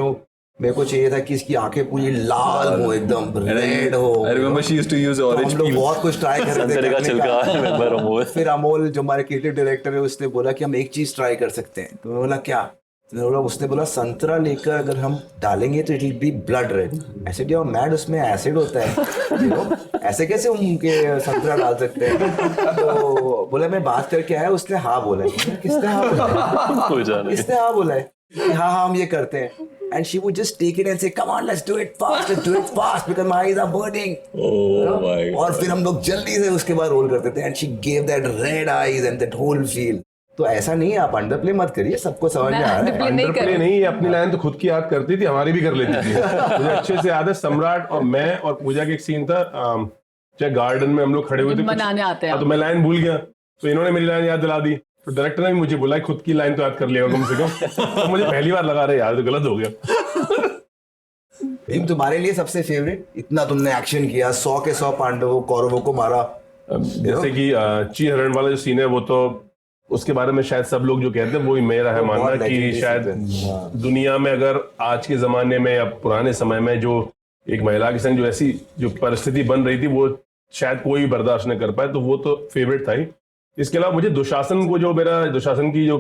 Speaker 2: मेरे को चाहिए था कि इसकी आंखें पूरी लाल हो, एकदम रेड हो।
Speaker 1: I remember she used to use orange
Speaker 2: हम लोग
Speaker 1: peel.
Speaker 2: बहुत कुछ ट्राई कर रहे
Speaker 6: संतरे का
Speaker 2: थे
Speaker 6: छिलका,
Speaker 2: करने का।
Speaker 6: remember अमोल?
Speaker 2: फिर अमोल जो हमारे क्रिएटिव डायरेक्टर है, उसने बोला कि हम एक चीज ट्राई कर सकते हैं, तो मैं बोला क्या? उसने बोला संतरा लेकर अगर हम डालेंगे तो it will be blood red. ऐसे क्या मैड, उसमें एसिड होता है you know? ऐसे कैसे उनके संतरा डाल सकते हैं? तो बोला मैं बात करके आया, उसने हाँ बोला है। किसने हाँ बोला है? किसने हाँ बोला है? हाँ हम ये करते हैं। And she would just take it and say, "Come on, let's do it fast because my eyes are burning." और फिर हम लोग जल्दी से उसके बाद रोल करते थे। And she gave that red eyes and that whole feel. तो ऐसा नहीं है, आप अंडरप्ले मत करिए, सबको समझ में आ रहा है।
Speaker 4: अंडरप्ले नहीं, ये अपनी लाइन तो खुद की याद करती थी, हमारी भी कर लेती थी। मुझे अच्छे से याद है, सम्राट और मैं और पूजा के एक सीन था, चाहे गार्डन में हम लोग खड़े हुए थे,
Speaker 5: बनाने आते हैं
Speaker 4: तो मैं लाइन भूल गया, तो इन्होंने मेरी लाइन याद दिला दी। तो डायरेक्टर ने भी मुझे बोला खुद की लाइन तो याद कर लिया कम से कम। तो मुझे पहली बार लगा रहा यार तो गलत हो गया।
Speaker 2: तुम्हारे लिए सबसे फेवरेट, इतना तुमने एक्शन किया, 100 के 100 पांडवों कौरवों को मारा,
Speaker 4: जैसे कि चीर हरण वाला जो सीन है, वो तो उसके बारे में शायद सब लोग जो कहते हैं वो ही मेरा है मानना कि शायद दुनिया में अगर आज के जमाने में या पुराने समय में जो एक महिला के संग जो ऐसी जो परिस्थिति बन रही थी वो शायद कोई बर्दाश्त न कर पाए, तो वो तो फेवरेट था ही। इसके अलावा मुझे दुशासन को जो मेरा दुशासन की जो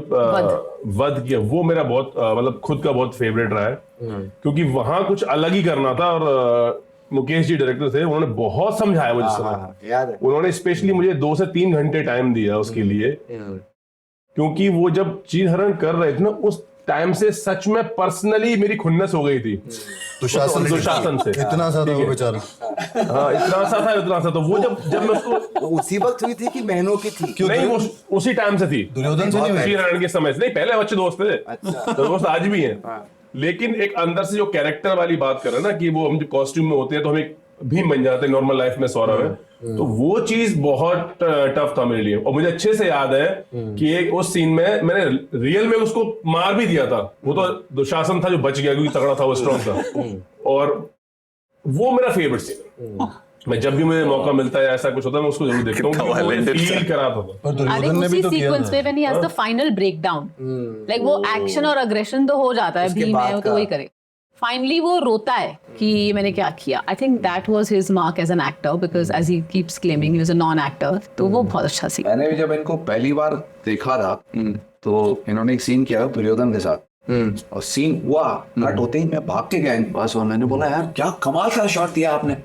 Speaker 4: वध किया वो मेरा बहुत मतलब खुद का बहुत फेवरेट रहा है, क्योंकि वहां कुछ अलग ही करना था। और मुकेश जी डायरेक्टर थे, उन्होंने बहुत समझाया मुझे समय। उन्होंने स्पेशली मुझे 2 से 3 घंटे टाइम दिया उसके लिए, क्योंकि वो जब चीर हरण कर रहे थे ना उस टाइम से सच में पर्सनली मेरी खुन्नस हो गई थी दुशासन से।
Speaker 3: इतना सा था वो बेचारा।
Speaker 4: हाँ इतना सा था। तो वो जब मैं उसको
Speaker 2: उसी वक्त हुई थी कि बहनों की थी?
Speaker 4: नहीं, वो उसी टाइम से थी,
Speaker 3: दुर्योधन से नहीं,
Speaker 4: चीर हरण के समय से नहीं, पहले अच्छे दोस्त थे। तो दोस्त आज भी हैं, लेकिन एक अंदर से जो कैरेक्टर वाली बात कर रहे हैं ना कि वो हम जो कॉस्ट्यूम में होते हैं तो हम एक भीम बन जाते हैं नॉर्मल लाइफ में सौरभ है, तो वो चीज बहुत टफ था मेरे लिए। और मुझे अच्छे से याद है कि एक उस सीन में मैंने रियल में उसको मार भी दिया था। वो तो दुशासन था जो बच गया क्योंकि तगड़ा था, वो स्ट्रॉन्ग था। और वो मेरा फेवरेट सीन। मैं जब भी मुझे मौका मिलता है ऐसा कुछ होता है मैं उसको जरूर देखता हूँ, फील करा था।
Speaker 3: और दुर्योधन ने भी तो किया
Speaker 5: सीक्वेंस में when he has the final breakdown, like वो एक्शन और अग्रेशन तो हो जाता है, भीम है वो तो वही करे, फाइनली वो रोता है कि मैंने क्या किया। I think that was his mark as an actor, because as he keeps claiming he was a non actor. तो वो बहुत अच्छा सीन।
Speaker 7: मैंने भी जब इनको पहली बार देखा था तो इन्होंने एक सीन किया दुर्योधन के साथ, और सीन हुआ कट होते ही मैं भाग के गया इनके पास और मैंने बोला यार क्या कमाल का शॉट दिया आपने।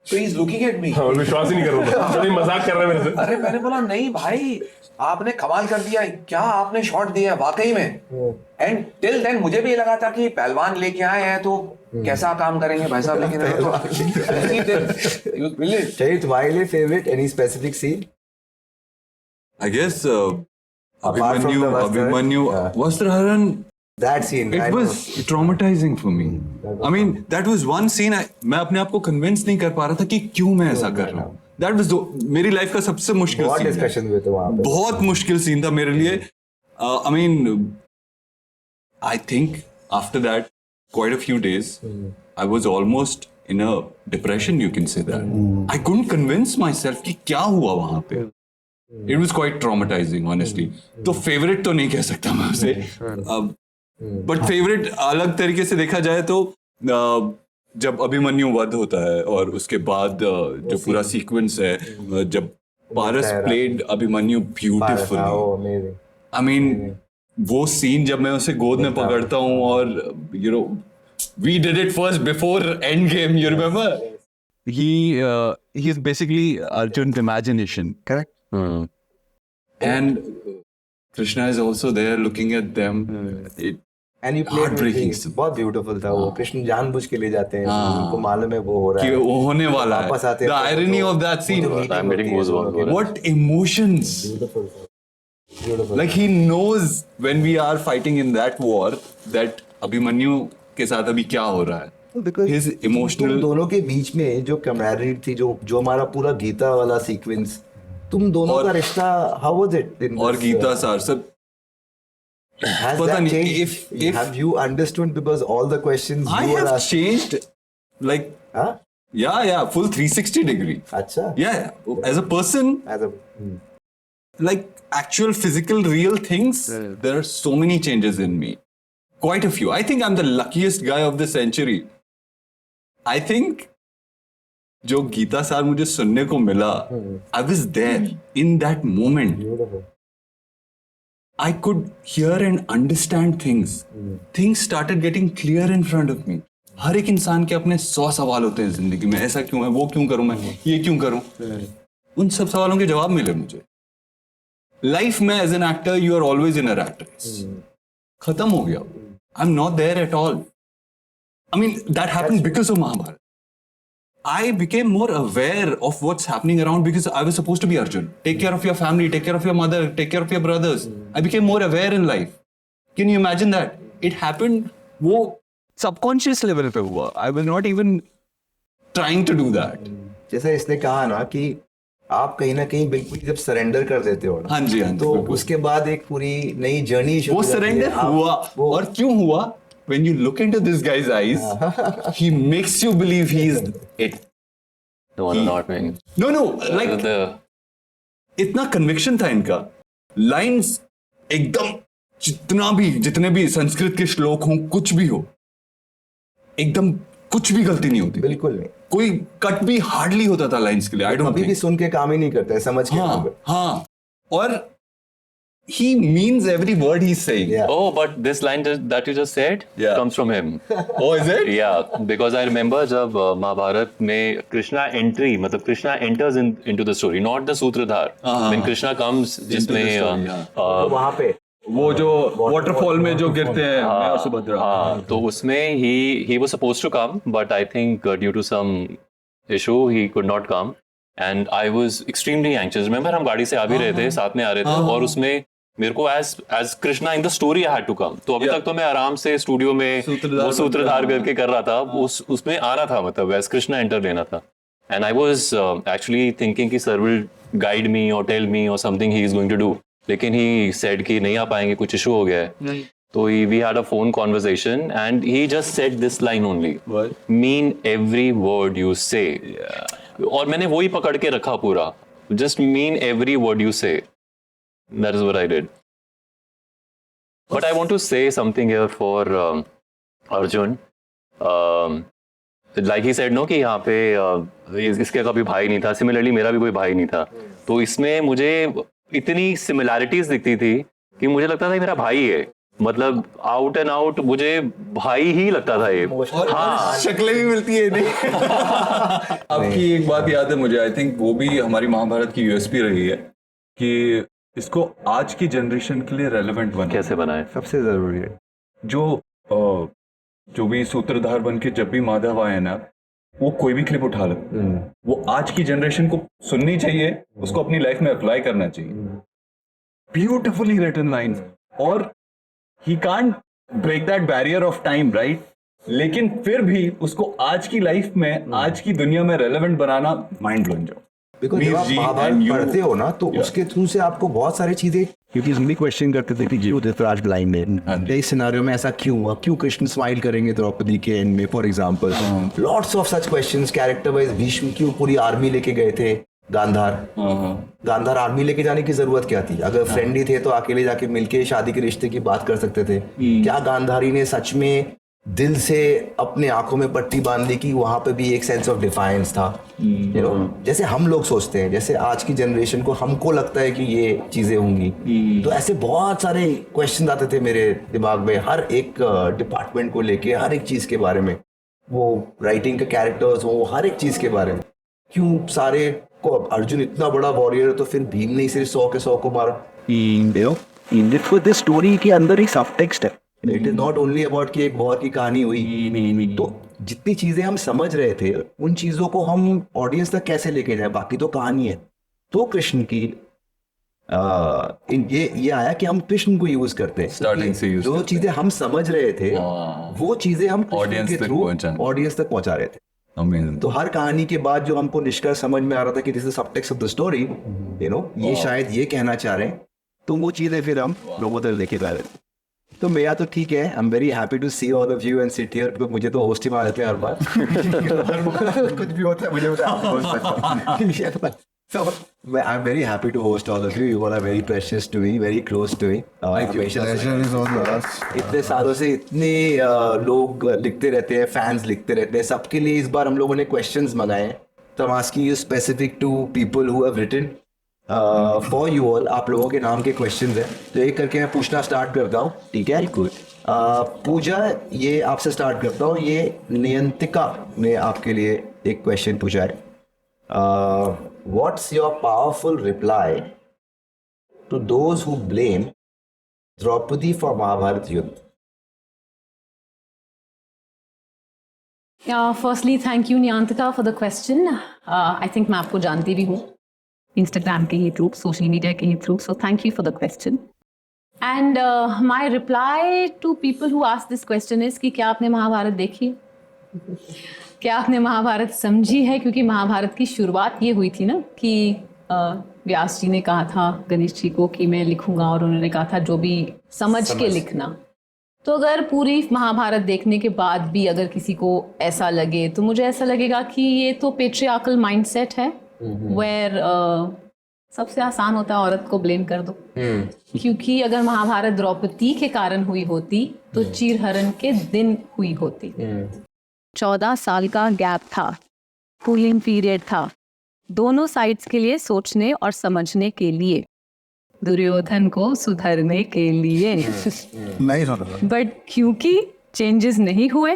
Speaker 7: तो he is looking at me,
Speaker 4: विश्वास ही नहीं कर रहा था, मजाक कर रहे हैं मेरे से।
Speaker 7: अरे मैंने बोला नहीं भाई आपने कमाल कर दिया, क्या आपने शॉट दिया वाकई में। एंड टिल देन मुझे भी लगा था कि पहलवान लेके आए हैं तो कैसा काम करेंगे भाई साहब, लेकिन
Speaker 2: चाहिए तुम्हारे लिए favourite any specific scene?
Speaker 1: I guess
Speaker 2: Apart from the
Speaker 1: Abhimanyu Vastraharan.
Speaker 2: That scene,
Speaker 1: It was traumatizing for me. I mean, that was one scene. मैं अपने आप को convince नहीं कर पा रहा था कि क्यों मैं ऐसा कर रहा हूँ. That was मेरी लाइफ का सबसे मुश्किल
Speaker 2: बहुत
Speaker 1: scene.
Speaker 2: डिस्कशन हुए थे वहाँ पे.
Speaker 1: बहुत मुश्किल सीन था मेरे लिए. I mean, I think after that, quite a few days, I was almost in a depression. You can say that. I couldn't convince myself कि क्या हुआ वहाँ पे. It was quite traumatizing, honestly. तो favorite तो नहीं कह सकता मैं उसे. बट फेवरेट अलग तरीके से देखा जाए तो जब अभिमन्यु वध होता है और उसके बाद जो पूरा सीक्वेंस है जब Paras played Abhimanyu beautifully. I mean वो सीन जब मैं उसे गोद में पकड़ता हूँ और you know we did it first before Endgame, you remember? He is basically Arjun's imagination, correct? And Krishna is also there looking at them.
Speaker 2: And you played
Speaker 1: Heartbreaking.
Speaker 2: बहुत ब्यूटीफुल था वो. कृष्ण जानबूझ के ले जाते हैं, उनको मालूम है वो हो रहा है,
Speaker 1: वो होने वाला है.
Speaker 2: वापस आते हैं.
Speaker 1: The irony of that scene.
Speaker 6: I'm getting goosebumps.
Speaker 1: What emotions!
Speaker 2: Beautiful.
Speaker 1: Like he knows when we are fighting in that war that Abhimanyu के साथ अभी क्या हो रहा है.
Speaker 2: Because
Speaker 1: His emotional.
Speaker 2: तुम दोनों के बीच में जो camaraderie थी, जो हमारा पूरा गीता वाला सीक्वेंस, तुम दोनों का रिश्ता, how was it?
Speaker 1: और गीता सार सब
Speaker 2: Has
Speaker 1: पता
Speaker 2: that
Speaker 1: नहीं
Speaker 2: changed?
Speaker 1: if
Speaker 2: Have you understood because all the questions
Speaker 1: I
Speaker 2: you were
Speaker 1: have
Speaker 2: asking?
Speaker 1: changed like
Speaker 2: हाँ?
Speaker 1: yeah full 360 degree.
Speaker 2: अच्छा.
Speaker 1: Yeah, as a person,
Speaker 2: As a
Speaker 1: like actual physical real things, there are so many changes in me. Quite a few. I think I'm the luckiest guy of the century. I think जो गीता सार मुझे सुनने को मिला, I was there in that moment.
Speaker 2: beautiful.
Speaker 1: I could hear and understand things. Things started getting clear in front of me. हर एक इंसान के अपने 100 सवाल होते हैं जिंदगी में, ऐसा क्यों है, वो क्यों करूं मैं, ये क्यों करूं. उन सब सवालों के जवाब मिले मुझे. लाइफ में as an actor you are always in a rat race. खत्म हो गया. I am not there at all. I mean, that happened because of Mahabharata. I became more aware of what's happening around because I was supposed to be Arjun. Take care of your family, take care of your mother, take care of your brothers. I became more aware in life. Can you imagine that? It happened, वो subconscious level पे हुआ. I was not even trying to do that.
Speaker 2: जैसे इसने कहा ना कि आप कहीं ना कहीं बिल्कुल जब सरेंडर कर देते हो ना,
Speaker 1: हाँ जी,
Speaker 2: तो उसके बाद एक पूरी नई जर्नी
Speaker 1: वो सरेंडर हुआ. और क्यों हुआ? When you look into this guy's eyes, he makes you believe he is it.
Speaker 6: No, not me.
Speaker 1: No, like इतना conviction था इनका. Lines एकदम जितने भी संस्कृत के श्लोक हों, कुछ भी हो, एकदम कुछ भी गलती नहीं होती.
Speaker 2: बिल्कुल नहीं.
Speaker 1: कोई कट भी हार्डली होता था लाइंस के लिए. I don't
Speaker 2: अभी भी
Speaker 1: think.
Speaker 2: सुन के काम ही नहीं करते, समझ के.
Speaker 1: हाँ. और he means every word he's saying.
Speaker 2: Yeah.
Speaker 6: Oh, but this line that you just said comes from him.
Speaker 1: Oh, is it?
Speaker 6: Yeah, because I remember जब महाभारत में कृष्णा एंट्री, मतलब Krishna enters into the story, not the सूत्रधार. When Krishna comes, जिसमें
Speaker 2: वहाँ पे
Speaker 1: वो जो waterfall में जो गिरते हैं मैं और सुभद्रा.
Speaker 6: हाँ, तो उसमें he was supposed to come, but I think due to some issue he could not come, and I was extremely anxious. Remember हम गाड़ी से आ भी रहे थे, साथ में आ रहे थे, और उसमें मेरे को as Krishna in the story I had to come. तो अभी तक तो मैं आराम से स्टूडियो में वो सूत्रधार करके कर रहा था. उसमें आना था, मतलब एज कृष्णा एंटर लेना था. And I was actually thinking कि सर विल गाइड मी और टेल मी और something he is going to do. लेकिन ही सेड कि नहीं आ पाएंगे, कुछ इशू हो गया है. तो we had a phone conversation and he just said this line only, mean every word you say. और मैंने वही पकड़ के रखा पूरा, just mean every word you say. That is what I did. But I want to say something here for Arjun. Like he said, no, कि यहाँ पे इसके कभी भाई नहीं था. Similarly, मेरा भी कोई भाई नहीं था. तो इसमें मुझे इतनी similarities दिखती थी कि मुझे लगता था ये मेरा भाई है. मतलब आउट एंड आउट मुझे भाई ही लगता था ये.
Speaker 1: हाँ, शक्लें भी मिलती है नहीं. आपकी एक बात याद है मुझे, आई थिंक वो भी हमारी महाभारत की यूएसपी रही है कि इसको आज की जनरेशन के लिए रेलेवेंट बना.
Speaker 6: कैसे बनाए?
Speaker 2: सबसे जरूरी है.
Speaker 1: जो भी सूत्रधार बन के जब भी माधव आए ना, वो कोई भी क्लिप उठा लो, वो आज की जनरेशन को सुननी चाहिए, उसको अपनी लाइफ में अप्लाई करना चाहिए. Beautifully written lines. और he can't break that barrier of time, right? लेकिन फिर भी उसको आज की लाइफ में, आज की दुनिया में relevant banana mind blowing job.
Speaker 2: Because जब आप महाभारत पढ़ते हो ना, तो उसके थ्रू से आपको बहुत सारी चीजें, क्योंकि हम भी क्वेश्चन करते थे कि क्यों धृतराष्ट्र ब्लाइंड है, इस सिनेरियो में ऐसा क्यों हुआ, क्यों कृष्ण स्माइल करेंगे द्रौपदी के एंड में, for example. Lots of such questions. Character wise Bhishma क्यों पूरी आर्मी लेके गए थे गांधार आर्मी लेके जाने की जरूरत क्या थी? अगर फ्रेंड ही थे तो अकेले जाके मिलके शादी के रिश्ते की बात कर सकते थे. क्या गांधारी ने सच में दिल से अपने आंखों में पट्टी बांध ली कि वहां पे भी एक सेंस ऑफ डिफाइंस था? यू नो, जैसे हम लोग सोचते हैं, जैसे आज की जनरेशन को हमको लगता है कि ये चीजें होंगी. तो ऐसे बहुत सारे क्वेश्चन आते थे मेरे दिमाग में, हर एक डिपार्टमेंट को लेके, हर एक चीज के बारे में. वो राइटिंग के कैरेक्टर्स हो, हर एक चीज के बारे में. क्यों सारे को अर्जुन इतना बड़ा वॉरियर, तो फिर भीम ने सिर्फ 100 के 100 को मारा?
Speaker 8: देखो, दिस स्टोरी के अंदर एक सब टेक्स्ट है.
Speaker 2: It is not only about कि एक वॉर की कहानी हुई. तो जितनी चीजें हम समझ रहे थे, उन चीजों को हम ऑडियंस तक कैसे लेके जाए, बाकी तो कहानी है. तो कृष्ण की ये आया कि हम कृष्ण को यूज करते हैं.
Speaker 1: स्टार्टिंग से यूज
Speaker 2: जो चीजें हम समझ रहे थे, वो चीजें हम
Speaker 1: ऑडियंस तक
Speaker 2: पहुंचा रहे थे. तो हर कहानी के बाद जो हमको निष्कर्ष समझ में आ रहा था कि this is subtext of the story, you know, ये शायद ये कहना चाह रहे हैं, तो वो चीजें फिर हम लोगों तक लेके जा रहे थे. तो मेरा तो ठीक है, I am very happy to see all of you and sit here, because मुझे तो होस्ट ही मार देते हैं हर बार. कुछ भी होता है मुझे बता. So I am very happy to host all of you. You are very precious to me, very close to me. इतने सालों से इतने लोग लिखते रहते हैं, फैंस लिखते रहते हैं. सबके लिए इस बार हम लोगों ने क्वेश्चंस मंगाए हैं. तो I am asking you specific to people who have written for you all, आप लोगों के नाम के क्वेश्चंस हैं, तो एक करके मैं पूछना स्टार्ट करता हूँ, ठीक है? गुड। पूजा, ये आपसे स्टार्ट करता हूँ। ये नियंतिका ने आपके लिए एक क्वेश्चन पूछा है। What's your powerful reply to those who blame Draupadi for Mahabharata युद्ध?
Speaker 5: Firstly thank you Niyantika for the question. I think मैं आपको जानती भी हूँ इंस्टाग्राम के ही थ्रू, सोशल मीडिया के ही through, so thank you for the question. And my reply to people who ask this question is कि क्या आपने महाभारत देखी है? क्या आपने महाभारत समझी है? क्योंकि महाभारत की शुरुआत ये हुई थी ना कि व्यास जी ने कहा था गणेश जी को कि मैं लिखूंगा, और उन्होंने कहा था जो भी समझ के लिखना। तो अगर पूरी महाभारत देखने के बाद भी अगर किसी को ऐसा लगे, तो मुझे ऐसा लगेगा कि ये तो पेट्रियार्कल माइंडसेट है, वेयर सबसे आसान होता है औरत को ब्लेम कर दो। क्योंकि अगर महाभारत द्रौपदी के कारण हुई होती तो चीरहरण के दिन हुई होती। 14 साल का गैप था, कूलिंग पीरियड था दोनों साइड्स के लिए, सोचने और समझने के लिए, दुर्योधन को सुधरने के लिए।
Speaker 3: नहीं सुन,
Speaker 5: बट क्योंकि चेंजेस नहीं हुए,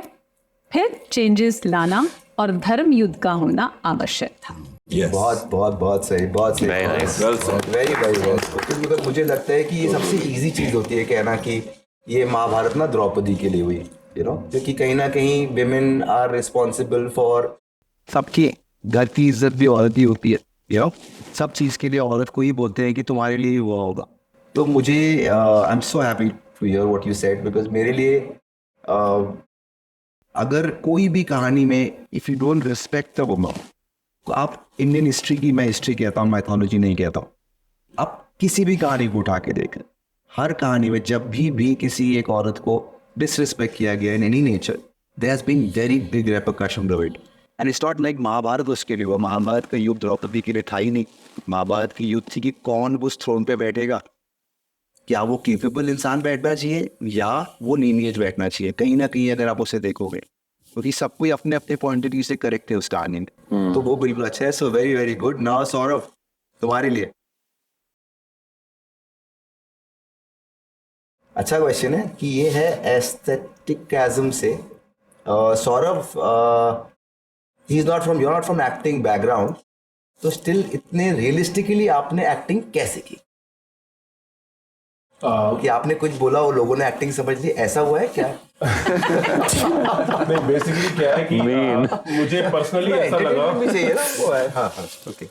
Speaker 5: फिर चेंजेस लाना और धर्म युद्ध का होना आवश्यक था।
Speaker 2: बहुत बहुत बहुत सही, बहुत सही, वेरी वेरी वेल। क्योंकि मुझे लगता है कि ये सबसे इजी चीज होती है कहना कि ये महाभारत ना द्रौपदी के लिए हुई, यू नो, क्योंकि कहीं ना कहीं विमेन आर रिस्पॉन्सिबल फॉर
Speaker 8: सबकी घर की इज्जत भी औरत ही होती है, यू नो, सब चीज़ के लिए औरत को ही बोलते हैं कि तुम्हारे लिए हुआ होगा।
Speaker 2: तो मुझे I am so happy to hear what you said, because मेरे लिए अगर कोई भी कहानी में if you don't respect the woman, आप इंडियन हिस्ट्री की, मैं हिस्ट्री कहता हूँ, माइथोलॉजी नहीं कहता हूँ, आप किसी भी कहानी को उठा के देखें, हर कहानी में जब भी किसी एक औरत को डिसरिस्पेक्ट किया गया in any nature, there has been very big repercussion of it.
Speaker 8: And it's not like Mahabharat उसके लिए हुआ, महाभारत का युद्ध द्रौपदी के लिए था ही नहीं। महाभारत की युद्ध थी कि कौन उस थ्रोन पे बैठेगा, क्या वो केपेबल इंसान बैठना चाहिए या वो लीनिएज बैठना चाहिए। कहीं ना कहीं अगर आप उसे देखोगे, क्योंकि सब कोई अपने अपने पॉइंट ऑफ व्यू से करेक्ट है उस कहानी में,
Speaker 2: तो वो बिल्कुल अच्छा है। So very very good. Now Saurabh, तुम्हारे लिए अच्छा क्वेश्चन है कि ये है एस्थेटिकैज्म से। Saurabh, he is not from, you are not from acting background, तो स्टिल इतने रियलिस्टिकली आपने एक्टिंग कैसे की? कि आपने कुछ बोला और लोगों ने एक्टिंग समझ ली, ऐसा हुआ है क्या?
Speaker 4: नहीं, बेसिकली क्या है कि मुझे पर्सनली ऐसा लगा
Speaker 2: भी चाहिए ना वो है। हाँ हाँ, ओके।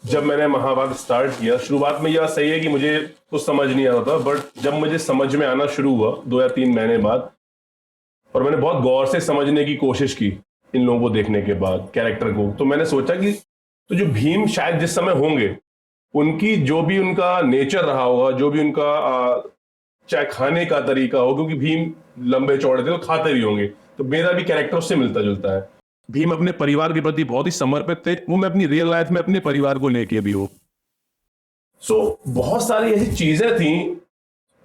Speaker 4: जब मैंने महाभारत स्टार्ट किया, शुरुआत में यह सही है कि मुझे कुछ समझ नहीं आता था, बट जब मुझे समझ में आना शुरू हुआ 2 या 3 महीने बाद, और मैंने बहुत गौर से समझने की कोशिश की इन लोगों को देखने के बाद, कैरेक्टर को, तो मैंने सोचा कि तो जो भीम शायद जिस समय होंगे, उनकी जो भी उनका नेचर रहा होगा, जो भी उनका चाहे खाने का तरीका हो, क्योंकि भीम लंबे चौड़े थे तो खाते भी होंगे, तो मेरा भी कैरेक्टर उससे मिलता जुलता है।
Speaker 9: भीम अपने परिवार के प्रति बहुत ही समर्पित थे, वो मैं अपनी रियल लाइफ में अपने परिवार को लेके भी हूँ।
Speaker 4: सो बहुत सारी ऐसी चीजें थी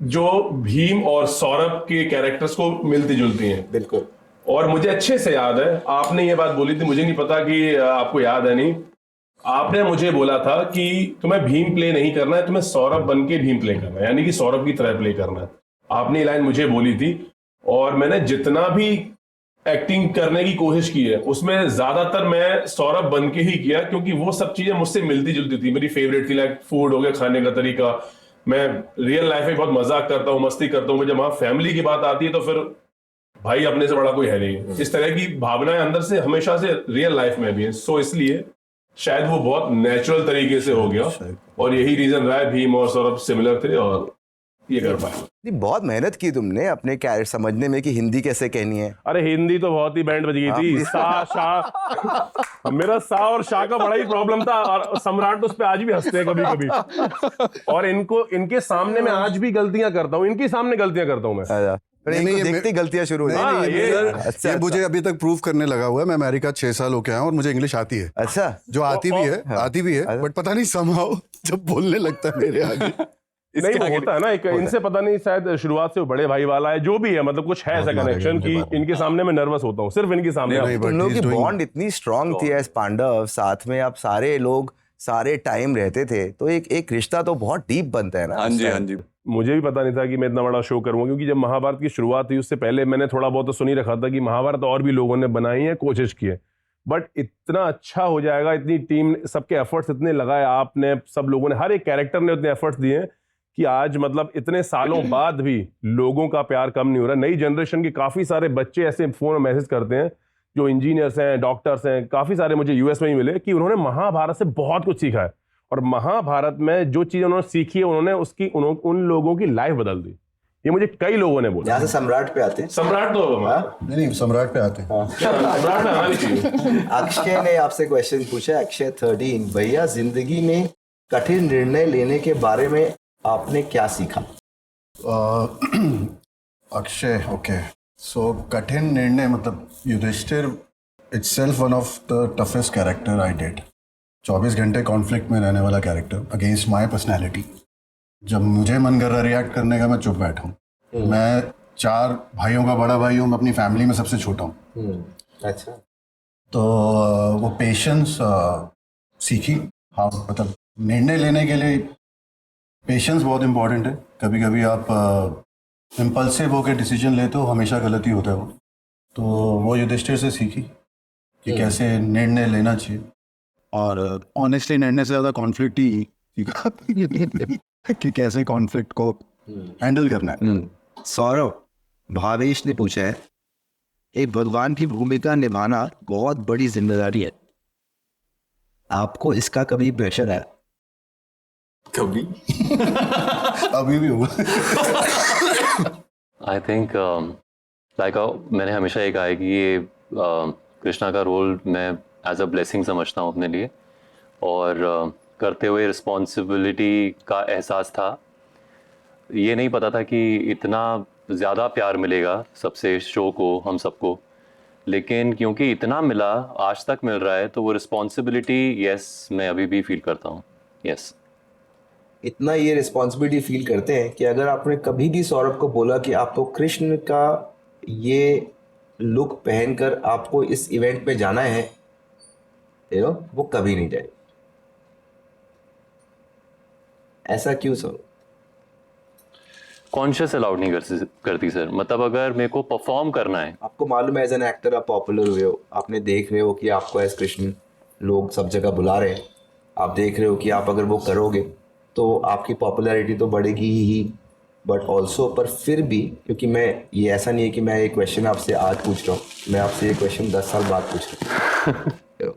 Speaker 4: जो भीम और सौरभ के कैरेक्टर्स को मिलती जुलती हैं।
Speaker 2: बिल्कुल।
Speaker 4: और मुझे अच्छे से याद है, आपने ये बात बोली थी, मुझे नहीं पता कि आपको याद है नहीं, आपने मुझे बोला था कि तुम्हें भीम प्ले नहीं करना है, तुम्हें सौरभ बन के भीम प्ले करना है, यानी कि सौरभ की तरह प्ले करना है। आपने ये लाइन मुझे बोली थी, और मैंने जितना भी एक्टिंग करने की कोशिश की है उसमें ज्यादातर मैं सौरभ बन के ही किया, क्योंकि वो सब चीजें मुझसे मिलती जुलती थी, मेरी फेवरेट थी। लाइक फूड हो गया, खाने का तरीका, मैं रियल लाइफ में बहुत मजाक करता हूँ, मस्ती करता हूँ, जब वहां फैमिली की बात आती है तो फिर भाई अपने से बड़ा कोई है नहीं। इस तरह की भावनाएं अंदर से हमेशा से रियल लाइफ में भी है। सो इसलिए शायद वो बहुत नेचुरल तरीके से हो गया, और यही रीजन रहा है भीम और सौरभ सिमिलर थे और ये कर पाए।
Speaker 2: बहुत मेहनत की तुमने अपने कैरेक्टर समझने में कि हिंदी कैसे कहनी है।
Speaker 4: अरे हिंदी तो बहुत ही बैंड बज गई थी, सा शा, मेरा सा और शाह का बड़ा ही प्रॉब्लम था, और सम्राट उस पे आज भी हंसते हैं कभी कभी, और इनके सामने मैं आज भी गलतियां करता हूँ, इनके सामने गलतियां करता हूँ मैं।
Speaker 2: नहीं, देखते गलतियां शुरू हुई।
Speaker 3: ये मुझे अभी तक प्रूव करने लगा हुआ है। मैं अमेरिका 6 साल होके आया और मुझे इंग्लिश आती है।
Speaker 2: अच्छा,
Speaker 3: जो आती भी है, बट पता नहीं समहाउ जब बोलने लगता है मेरे आगे
Speaker 4: नहीं, वो होता है ना, एक इनसे पता नहीं, शायद शुरुआत से वो बड़े भाई वाला है, जो भी है, मतलब कुछ है ऐसा कनेक्शन कि इनके सामने मैं नर्वस होता हूँ, सिर्फ इनके सामने।
Speaker 2: तुम लोगों की बॉन्ड इतनी स्ट्रांग थी एज पांडव, साथ में आप सारे लोग सारे टाइम रहते थे, तो एक रिश्ता तो बहुत डीप बनता है ना।
Speaker 1: हाँ जी, हाँ जी।
Speaker 4: मुझे भी पता नहीं था कि मैं इतना बड़ा शो करूंगा, क्योंकि जब महाभारत की शुरुआत हुई उससे पहले मैंने थोड़ा बहुत तो सुन ही रखा था कि महाभारत और भी लोगों ने बनाई है, कोशिश की है, बट इतना अच्छा हो जाएगा, इतनी टीम, सबके एफर्ट्स इतने लगाए आपने, सब लोगों ने, हर एक कैरेक्टर ने उतने एफर्ट्स दिए कि आज मतलब इतने सालों बाद भी लोगों का प्यार कम नहीं हो रहा। नई जनरेशन के काफी सारे बच्चे ऐसे फोन और मैसेज करते हैं जो इंजीनियर्स हैं, डॉक्टर्स हैं, काफी सारे मुझे यूएस में ही मिले कि उन्होंने महाभारत से बहुत कुछ सीखा है, और महाभारत में जो चीज उन्होंने सीखी है उन्होंने उन लोगों की लाइफ बदल दी। ये मुझे कई लोगों ने बोला।
Speaker 2: यहाँ से सम्राट पे आते हैं।
Speaker 4: सम्राट तो
Speaker 3: नहीं, सम्राट पे आते हैं।
Speaker 4: सम्राट में आना भी चाहिए।
Speaker 2: अक्षय ने आपसे क्वेश्चन पूछा, अक्षय 13, भैया जिंदगी में कठिन निर्णय लेने के बारे में आपने क्या सीखा?
Speaker 3: अक्षय, ओके, सो कठिन निर्णय मतलब Yudhishthir itself one of the toughest character I did. 24 घंटे कॉन्फ्लिक्ट में रहने वाला कैरेक्टर अगेंस्ट माय पर्सनैलिटी। जब मुझे मन कर रहा रिएक्ट करने का, मैं चुप बैठा हूँ। मैं 4 भाइयों का बड़ा भाई हूँ, मैं अपनी फैमिली में सबसे छोटा हूँ।
Speaker 2: अच्छा।
Speaker 3: तो वो पेशेंस सीखी। हाँ, मतलब निर्णय लेने के लिए पेशेंस बहुत इम्पोर्टेंट है। कभी कभी आप इम्पल्सिव होकर डिसीजन लेते हो, हमेशा गलत ही होता है वो। तो वो युधिष्ठिर से सीखी कि कैसे निर्णय लेना चाहिए, और ऑनेस्टली निर्णय से ज़्यादा कॉन्फ्लिक्ट ही सीखा कि कैसे कॉन्फ्लिक्ट को हैंडल करना है।
Speaker 2: सौरभ, भावेश ने पूछा है, एक भगवान की भूमिका निभाना बहुत बड़ी जिम्मेदारी है, आपको इसका कभी प्रेशर है?
Speaker 1: कभी
Speaker 3: अभी भी हुआ।
Speaker 6: आई थिंक लाइक मैंने हमेशा ये कहा है कि ये कृष्णा का रोल मैं एज अ ब्लेसिंग समझता हूँ अपने लिए, और करते हुए रिस्पॉन्सिबिलिटी का एहसास था। ये नहीं पता था कि इतना ज़्यादा प्यार मिलेगा सबसे शो को, हम सबको, लेकिन क्योंकि इतना मिला, आज तक मिल रहा है, तो वो रिस्पॉन्सिबिलिटी यस मैं अभी भी फील करता हूँ। यस,
Speaker 2: इतना ये रिस्पॉन्सिबिलिटी फील करते हैं कि अगर आपने कभी भी सौरभ को बोला कि आपको कृष्ण का ये लुक पहनकर आपको इस इवेंट पे जाना है, वो कभी नहीं जाए। ऐसा क्यों सर?
Speaker 6: कॉन्शियस अलाउड नहीं करती सर। मतलब अगर मेरे को परफॉर्म करना है,
Speaker 2: आपको मालूम है एज एन एक्टर आप पॉपुलर हुए हो, आपने देख रहे हो कि आपको एज कृष्ण लोग सब जगह बुला रहे हैं, आप देख रहे हो कि आप अगर वो करोगे तो आपकी पॉपुलैरिटी तो बढ़ेगी ही, बट ऑल्सो, पर फिर भी, क्योंकि मैं, ये ऐसा नहीं है कि मैं ये क्वेश्चन आपसे आज पूछ रहा हूँ, मैं आपसे ये क्वेश्चन 10 साल बाद पूछ रहा हूँ।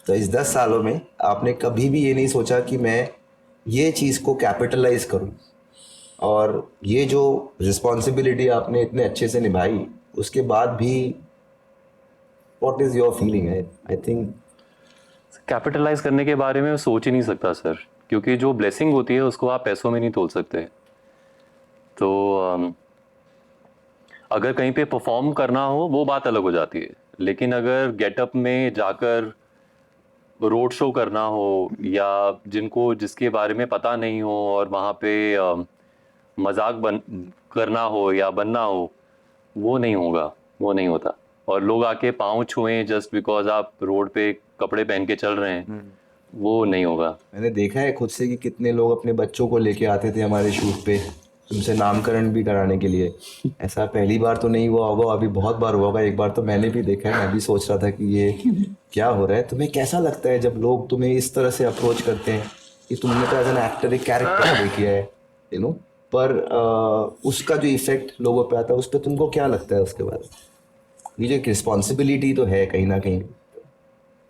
Speaker 2: तो इस 10 सालों में आपने कभी भी ये नहीं सोचा कि मैं ये चीज़ को कैपिटलाइज करूँ, और ये जो रिस्पॉन्सिबिलिटी आपने इतने अच्छे से निभाई, उसके बाद भी व्हाट इज़ योर फीलिंग है? आई थिंक
Speaker 6: कैपिटलाइज करने के बारे में सोच ही नहीं सकता सर, क्योंकि जो ब्लेसिंग होती है उसको आप पैसों में नहीं तोल सकते। तो अगर कहीं पे परफॉर्म करना हो वो बात अलग हो जाती है, लेकिन अगर गेटअप में जाकर रोड शो करना हो, या जिसके बारे में पता नहीं हो और वहाँ पे मजाक करना हो या बनना हो, वो नहीं होगा, वो नहीं होता। और लोग आके पाँव छुएं जस्ट बिकॉज आप रोड पे कपड़े पहन के चल रहे हैं, वो नहीं होगा।
Speaker 2: मैंने देखा है खुद से कि कितने लोग अपने बच्चों को लेके आते थे हमारे शूट पे, उनसे नामकरण भी कराने के लिए। ऐसा पहली बार तो नहीं हुआ होगा, अभी बहुत बार हुआ होगा। एक बार तो मैंने भी देखा है, मैं भी सोच रहा था कि ये क्या हो रहा है। तुम्हें कैसा लगता है जब लोग तुम्हें इस तरह से अप्रोच करते हैं कि तुमने तो एज एन एक्टर एक कैरेक्टर प्ले किया है, पर उसका जो इफेक्ट लोगों पे आता है, उस पर तुमको क्या लगता है उसके बाद? ये जो एक रिस्पॉन्सिबिलिटी तो है कहीं ना कहीं।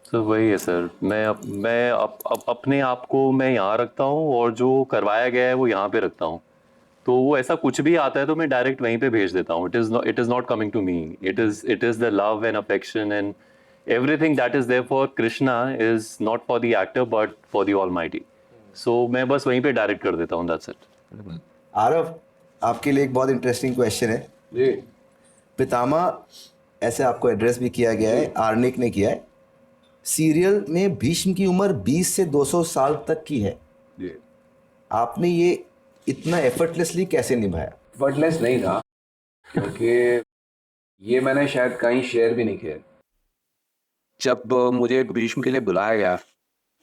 Speaker 6: तो वही है सर, मैं अपने आप को मैं यहाँ रखता हूँ, और जो करवाया गया है वो यहाँ पे रखता हूँ। तो वो ऐसा कुछ भी आता है तो मैं डायरेक्ट वहीं पे भेज देता हूँ। It is not coming to me, it is the love and affection and everything that is there for Krishna is not for the actor but for the almighty. So मैं बस वहीं पे डायरेक्ट कर देता हूँ, दैट्स इट।
Speaker 2: आरव, आपके लिए एक बहुत इंटरेस्टिंग क्वेश्चन है जी। पितामह ऐसे आपको एड्रेस भी किया गया है, आर्निक ने किया है। सीरियल में भीष्म की उम्र 20 से 200 साल तक की है जी। आपने ये इतना एफर्टलेसली कैसे निभाया?
Speaker 7: एफर्टलेस नहीं था, क्योंकि ये मैंने शायद कहीं शेयर भी नहीं किया।
Speaker 8: जब मुझे भीष्म के लिए बुलाया गया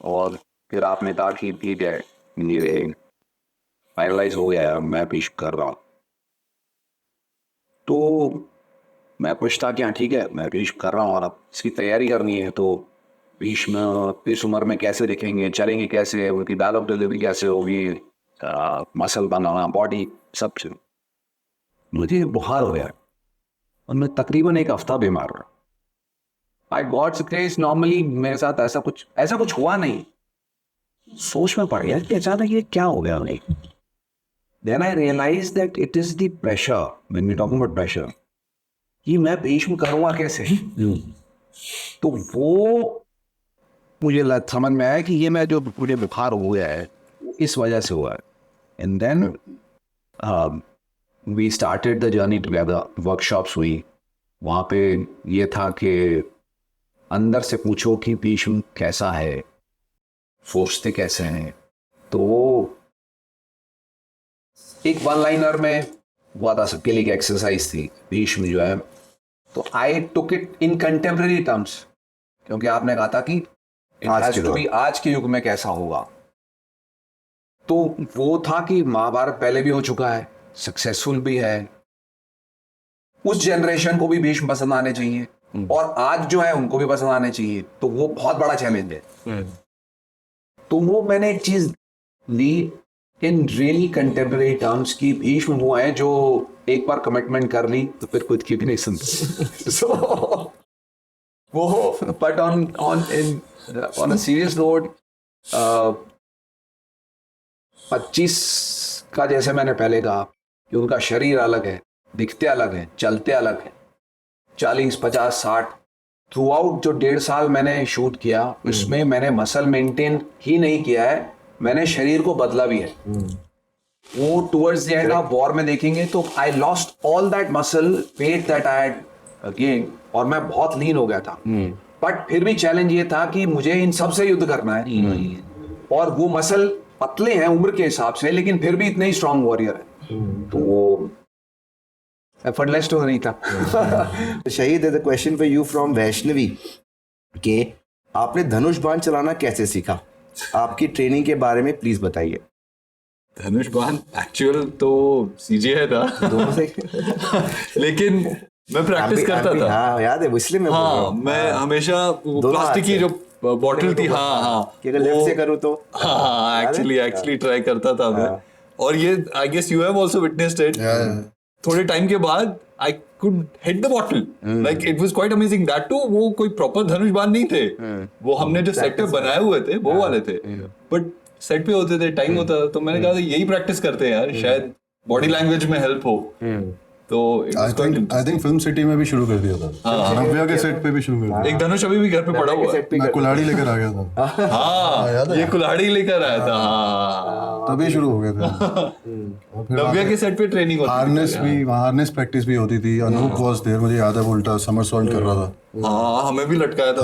Speaker 8: और
Speaker 7: फिर आपने कहा कि ठीक है ये फाइनलाइज हो गया है, मैं भीष्म कर रहा हूँ। तो मैं पूछता कि हाँ ठीक है मैं भीष्म कर रहा हूँ और अब इसकी तैयारी करनी है, तो भीष्म इस उम्र में कैसे दिखेंगे, चलेंगे कैसे, उनकी बैल ऑफ डिलीवरी कैसे होगी, मसल बनाना, बॉडी सब चीज। मुझे बुखार हो गया और मैं तकरीबन एक हफ्ता बीमार रहा। आई गॉड्स ग्रेस नॉर्मली मेरे साथ ऐसा कुछ हुआ नहीं। सोच में पड़ गया कि अचानक ये क्या हो गया नहीं। Then I realize that it is the pressure, when we talking about pressure, कि मैं भीष्म करूँगा कैसे। तो वो मुझे समझ में आया कि ये मैं जो मुझे बुखार हो गया है इस वजह से हुआ है। And then we started the journey together, workshops हुई। वहाँ पे ये था कि अंदर से पूछो कि भीष्म कैसा है, सोचते कैसे हैं। तो एक वन लाइनर में हुआ था, सबके लिए एक्सरसाइज थी भीष्म जो है। तो I took it in contemporary terms, क्योंकि आपने कहा था कि आज के युग में कैसा होगा। तो वो था कि महाभारत पहले भी हो चुका है, सक्सेसफुल भी है, उस जनरेशन को भी भीष्म पसंद आने चाहिए और आज जो है उनको भी पसंद आने चाहिए। तो वो बहुत बड़ा चैलेंज है। तो वो मैंने एक चीज ली इन रियली कंटेम्प्रेरी टर्म्स की भीष्म वो है जो एक बार कमिटमेंट कर ली तो फिर खुद की भी नहीं सुनते। सो वो but on a serious note 25 का जैसे मैंने पहले कहा कि उनका शरीर अलग है, दिखते अलग है, चलते अलग है। 40, 50, 60 थ्रू आउट जो 1.5 साल मैंने शूट किया उसमें मैंने मसल मेंटेन ही नहीं किया है, मैंने शरीर को बदला भी है। वो towards the end of war में देखेंगे तो I lost all that muscle weight that I had gain और मैं बहुत लीन हो गया था। बट फिर भी चैलेंज ये था कि मुझे इन सब से युद्ध करना है और वो मसल पतले हैं उम्र के हिसाब से लेकिन फिर भी इतने ही स्ट्रांग वॉरियर है। तो वो एफर्टलेस तो नहीं था।
Speaker 2: शहीद है the question for you from Vaishnavi के आपने धनुष बाण चलाना कैसे सीखा? आपकी ट्रेनिंग के बारे में प्लीज बताइए।
Speaker 1: धनुष बाण एक्चुअल तो सीजीआई था
Speaker 2: दोनों से
Speaker 1: लेकिन मैं प्रैक्टिस करता था।
Speaker 2: हाँ याद है, इसलिए मैं बोल रहा हूँ।
Speaker 1: मैं हमेशा प्लास्टिक की जो बॉटल थी
Speaker 2: कि अगर लेफ्ट से करूँ तो
Speaker 1: एक्चुअली ट्राई करता था मैं। और ये I guess you have also witnessed it. थोड़े टाइम के बाद I could hit the bottle, like it was quite amazing. That too वो कोई प्रॉपर धनुष बाण नहीं थे, वो हमने जो सेट पे बनाए हुए थे वो वाले थे, बट सेट पे होते थे, टाइम होता था। तो मैंने कहा यही प्रैक्टिस करते हैं यार, शायद बॉडी लैंग्वेज में हेल्प हो। तो आई
Speaker 3: थिंक फिल्म सिटी में भी शुरू कर दिया था, नव्या के सेट पे भी शुरू कर दिया।
Speaker 1: एक धनुष अभी भी घर पे पड़ा हुआ है,
Speaker 3: मैं कुल्हाड़ी लेकर आ गया था।
Speaker 1: हाँ ये कुल्हाड़ी लेकर आया था, हाँ
Speaker 3: तभी शुरू हो गया था।
Speaker 1: नव्या के सेट पे ट्रेनिंग होती थी,
Speaker 3: हार्नेस प्रैक्टिस भी होती थी। अनूप वाज देयर, मुझे याद है, वो उल्टा समरसॉल्ट कर रहा था।
Speaker 1: हाँ हमें भी लटकाया था।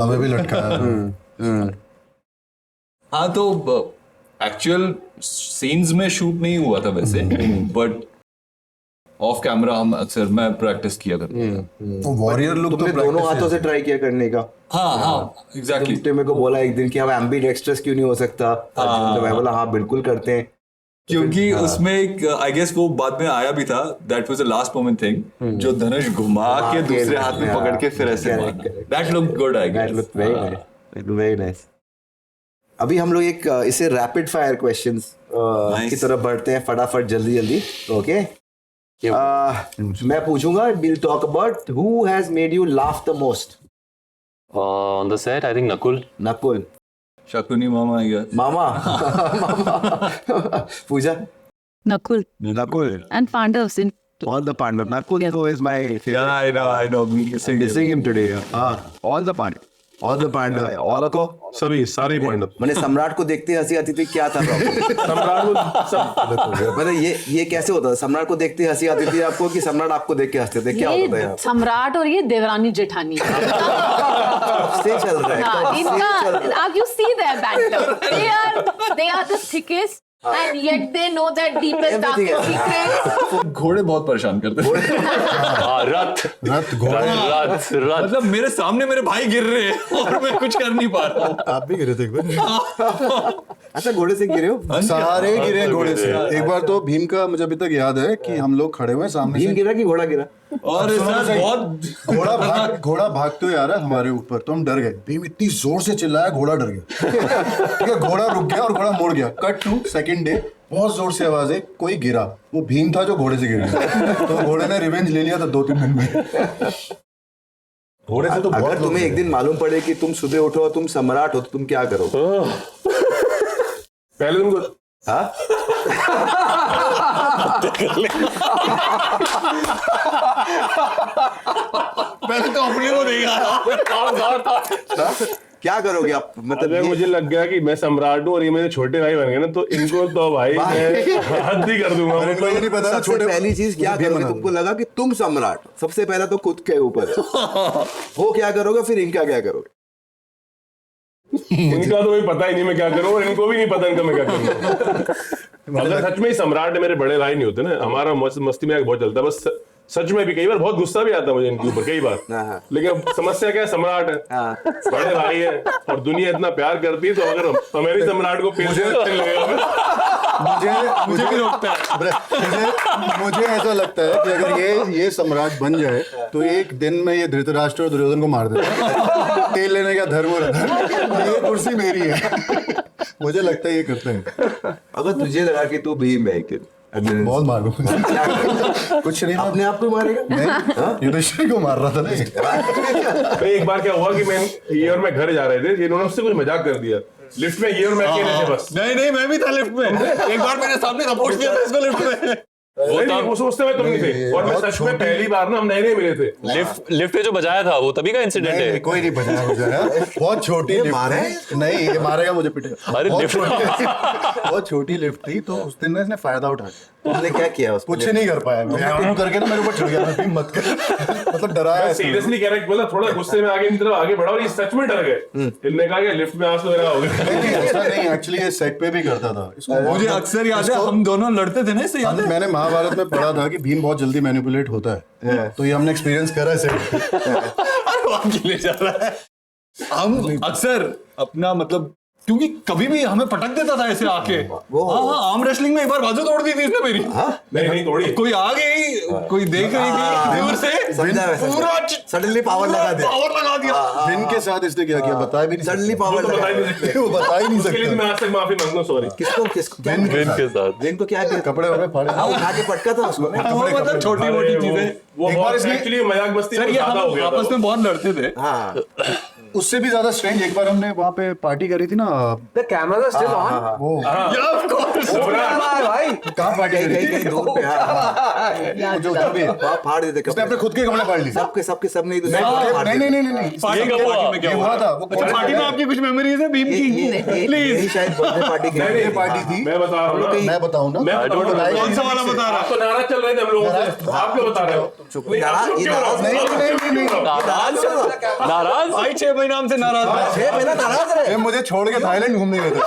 Speaker 1: हाँ तो एक्चुअल सीन्स में शूट नहीं हुआ था वैसे, बट ऑफ कैमरा हम अक्सर मैं प्रैक्टिस किया करता।
Speaker 3: तो वॉरियर लुक तो
Speaker 2: दोनों हाथों से ट्राई किया करने का।
Speaker 1: हाँ एग्जैक्टली।
Speaker 2: तुमने मेरे को बोला एक दिन कि हम एम्बीडेक्स्ट्रस क्यों नहीं हो सकता, तो मैं बोला हाँ बिल्कुल करते हैं,
Speaker 1: क्योंकि उसमें एक आई गेस वो बाद में आया भी था, that was the last moment thing, जो धनुष घुमा के दूसरे हाथ में पकड़ के फिर ऐसे मारना, that look good I guess,
Speaker 2: look very nice. अभी हम लोग एक इसे रैपिड फायर क्वेश्चंस की तरफ बढ़ते हैं, फटाफट जल्दी। ओके मैं पूछूंगा, we'll talk about who has made you laugh the most
Speaker 6: On the set, I think
Speaker 2: Nakul
Speaker 1: Shakuni मामा आई गेस।
Speaker 2: मामा पूजा
Speaker 10: Nakul and Pandavs in
Speaker 8: All the Pandavas. Nakul is my favorite.
Speaker 1: Yeah, I know.
Speaker 8: Missing him today. All the Pandavas. All the Pandavas. All को
Speaker 9: सभी सारे पांडव।
Speaker 2: मैंने सम्राट को देखते हंसी आती थी, क्या था
Speaker 9: सम्राट को
Speaker 2: मतलब ये कैसे होता था? सम्राट को देखते हंसी आती थी आपको कि सम्राट आपको देख के हंसते थे? क्या होता था?
Speaker 5: सम्राट और ये देवरानी जेठानी
Speaker 2: से चल रहा है।
Speaker 5: इनका आप you see their banter, they are the thickest and yet they know that deepest darkest secrets.
Speaker 1: घोड़े बहुत परेशान करते हैं।
Speaker 6: रथ
Speaker 3: रथ घोड़ा
Speaker 6: रथ रथ
Speaker 1: मतलब मेरे सामने मेरे भाई गिर रहे हैं और मैं कुछ कर नहीं पा रहा हूँ।
Speaker 3: आप भी गिरे थे एक बार?
Speaker 2: अच्छा घोड़े से गिरे हो?
Speaker 3: सारे गिरे हैं घोड़े से। एक बार तो भीम का मुझे अभी तक याद है कि हम लोग खड़े हुए सामने
Speaker 2: भीम
Speaker 3: से,
Speaker 2: गिरा कि घोड़ा गिरा?
Speaker 1: और इस तरह बहुत
Speaker 3: घोड़ा भागते हुए आ रहा है हमारे ऊपर, तो हम डर गए। भीम इतनी जोर से चिल्लाया, घोड़ा डर गया। ठीक है, घोड़ा रुक गया और घोड़ा मुड़ गया। कट टू सेकंड डे, बहुत जोर से आवाज है, कोई गिरा, वो भीम था जो घोड़े से गिर गया। तो घोड़े ने रिवेंज ले लिया था 2-3 दिन में। घोड़े से तो
Speaker 2: अगर तुम्हें एक दिन मालूम पड़े कि तुम सुबह उठो और तुम सम्राट हो तो तुम क्या करोगे?
Speaker 4: पहले तुमको
Speaker 2: हाँ?
Speaker 1: पहले तो अपने को देगा।
Speaker 2: क्या करोगे आप? मतलब
Speaker 4: अगर मुझे लग गया कि मैं सम्राट हूँ और ये मेरे छोटे भाई बन गए ना, तो इनको तो भाई मैं हद ही कर दूंगा।
Speaker 3: इनको ये नहीं पता ना,
Speaker 2: सबसे
Speaker 3: छोटे
Speaker 2: पहली चीज क्या
Speaker 3: भीम
Speaker 2: करोगे?
Speaker 3: बना
Speaker 2: तुमको लगा कि तुम सम्राट, सबसे पहला तो खुद के ऊपर वो क्या करोगे, फिर इनका क्या करोगे?
Speaker 4: इनका तो मुझे पता ही नहीं मैं क्या करूँ, और इनको भी नहीं पता इनका मैं क्या करूँ। अगर सच में ही सम्राट मेरे बड़े भाई नहीं होते ना, हमारा मस्ती में बहुत चलता है। बस सच में भी कई बार बहुत गुस्सा भी आता है मुझे इनके ऊपर, कई बार। लेकिन समस्या क्या है, सम्राट है, बड़े भाई है, और दुनिया इतना प्यार करती है, तो अगर हमारे सम्राट को पेश
Speaker 3: मुझे भी रोकता है। मुझे ऐसा लगता है कि अगर ये सम्राट बन जाए तो एक दिन में ये धृतराष्ट्र और दुर्योधन को मार देता। तेल लेने का धर्म ये कुर्सी मेरी है। मुझे लगता है ये करते हैं।
Speaker 2: अगर तुझे लगा कि तू भीम है एक दिन,
Speaker 3: बहुत मालूम कुछ नहीं,
Speaker 2: अपने आप को मारेगा?
Speaker 3: नहीं, युधिष्ठिर को मार रहा था ना।
Speaker 4: एक बार क्या हुआ कि मैं ये और मैं घर जा रहे थे, इन्होंने उससे कुछ मजाक कर दिया लिफ्ट में, ये और मैं अकेले थे बस।
Speaker 1: नहीं मैं भी था लिफ्ट में। एक बार मेरे सामने रपोट दिया था इसको लिफ्ट में।
Speaker 4: वो सोचते हुए तुम नहीं थे, और मैं सच में पहली बार ना हम नए मिले थे।
Speaker 6: लिफ्ट पे जो बजाया था वो तभी का इंसिडेंट है।
Speaker 3: कोई नहीं बजाया। बहुत छोटी लिफ्ट नहीं, ये मारेगा मुझे, पिटेगा।
Speaker 6: अरे
Speaker 3: बहुत छोटी लिफ्ट थी, तो उस दिन ना इसने फायदा उठाया।
Speaker 2: तुमने क्या किया उसको?
Speaker 3: कुछ नहीं कर पाया मैं करके ना मेरे ऊपर चढ़ गया। मैं मत कर, मतलब डराया।
Speaker 4: सीरियसली कह रहा मतलब थोड़ा गुस्से में आगे की तरफ आगे बढ़ा, और ये सच में डर गए। इन्होंने कहा कि लिफ्ट में आंसू मेरा हो गया।
Speaker 3: ऐसा नहीं, एक्चुअली ये सेट पे भी करता था इसको।
Speaker 1: मुझे अक्सर याद है, हम दोनों लड़ते थे ना, इससे याद है।
Speaker 3: मैंने महाभारत में पढ़ा था कि भीम बहुत जल्दी मैनिपुलेट होता है, तो ये हमने एक्सपीरियंस करा है सेट।
Speaker 1: ले जा रहा है। हम अक्सर अपना मतलब, क्योंकि कभी भी हमें पटक देता था ऐसे आके। हाँ, आर्म रेसलिंग में एक बार बाजू तोड़ दी थी इसने मेरी।
Speaker 4: नहीं तोड़ी।
Speaker 1: कोई आ गई, कोई देख रही थी दूर से, पूरा
Speaker 2: सडनली पावर लगा दिया।
Speaker 1: पावर लगा दिया।
Speaker 3: विन के साथ इसने क्या किया बताया भी नहीं।
Speaker 2: सडनली पावर
Speaker 4: तो बता ही नहीं
Speaker 2: लगा
Speaker 4: सकते,
Speaker 3: वो बता ही नहीं
Speaker 4: उसके लिए
Speaker 3: सकता।
Speaker 4: मैं आज तक माफी मांगता हूँ, सॉरी।
Speaker 2: किसको
Speaker 6: विन के साथ।
Speaker 2: विन को क्या किया?
Speaker 3: कपड़े वपड़े फाड़े।
Speaker 2: उठा के पटका था उसको।
Speaker 1: वो मतलब छोटी मोटी चीजें।
Speaker 4: वो
Speaker 3: एक बार
Speaker 4: बहुत
Speaker 3: इसने-
Speaker 4: एक्चुअली मजाक मस्ती
Speaker 1: सर
Speaker 4: में
Speaker 1: ये
Speaker 4: ज्यादा हो
Speaker 1: हम
Speaker 4: गया
Speaker 1: आपस
Speaker 4: था।
Speaker 1: में बहुत लड़ते थे।
Speaker 2: हाँ,
Speaker 3: उससे भी ज्यादा स्ट्रेंज, एक बार हमने वहाँ पे पार्टी करी थी ना।
Speaker 7: The cameras are still on.
Speaker 3: वो
Speaker 7: भाई
Speaker 3: कहाँ पार्टी करी थी?
Speaker 2: कहीं दूर पे, हाँ,
Speaker 3: जो भी
Speaker 2: वहाँ फाड़ देते
Speaker 3: उसने
Speaker 2: कपड़े।
Speaker 3: अपने खुद के कपड़े फाड़ लिए।
Speaker 2: सबके सब नहीं तो
Speaker 3: नहीं
Speaker 1: पार्टी का पार्टी में क्या
Speaker 3: ये
Speaker 1: हुआ
Speaker 3: हुआ था। वो
Speaker 1: अच्छा, पार्टी में आपकी कुछ मेमोरीज है भीम की?
Speaker 2: प्लीज शायद बर्थडे पार्टी की
Speaker 3: ये पार्टी थी।
Speaker 4: मैं बता रहा हूँ ना।
Speaker 3: मैं बताऊँ ना?
Speaker 4: मैं बताऊँ ना।
Speaker 1: कौन सा वाला बता रहा?
Speaker 4: आप तो नाराज चल रहे थे हम लोगों से, आप क्यों बता रहे हो? नहीं, आप लोग
Speaker 2: ये
Speaker 4: क्यों
Speaker 2: नाराज नहीं।
Speaker 6: नाराज
Speaker 1: भाई 6 महीना हमसे नाराज था।
Speaker 2: 6 महीना नाराज रहे।
Speaker 3: ये मुझे छोड़ के थाईलैंड घूमने गए थे।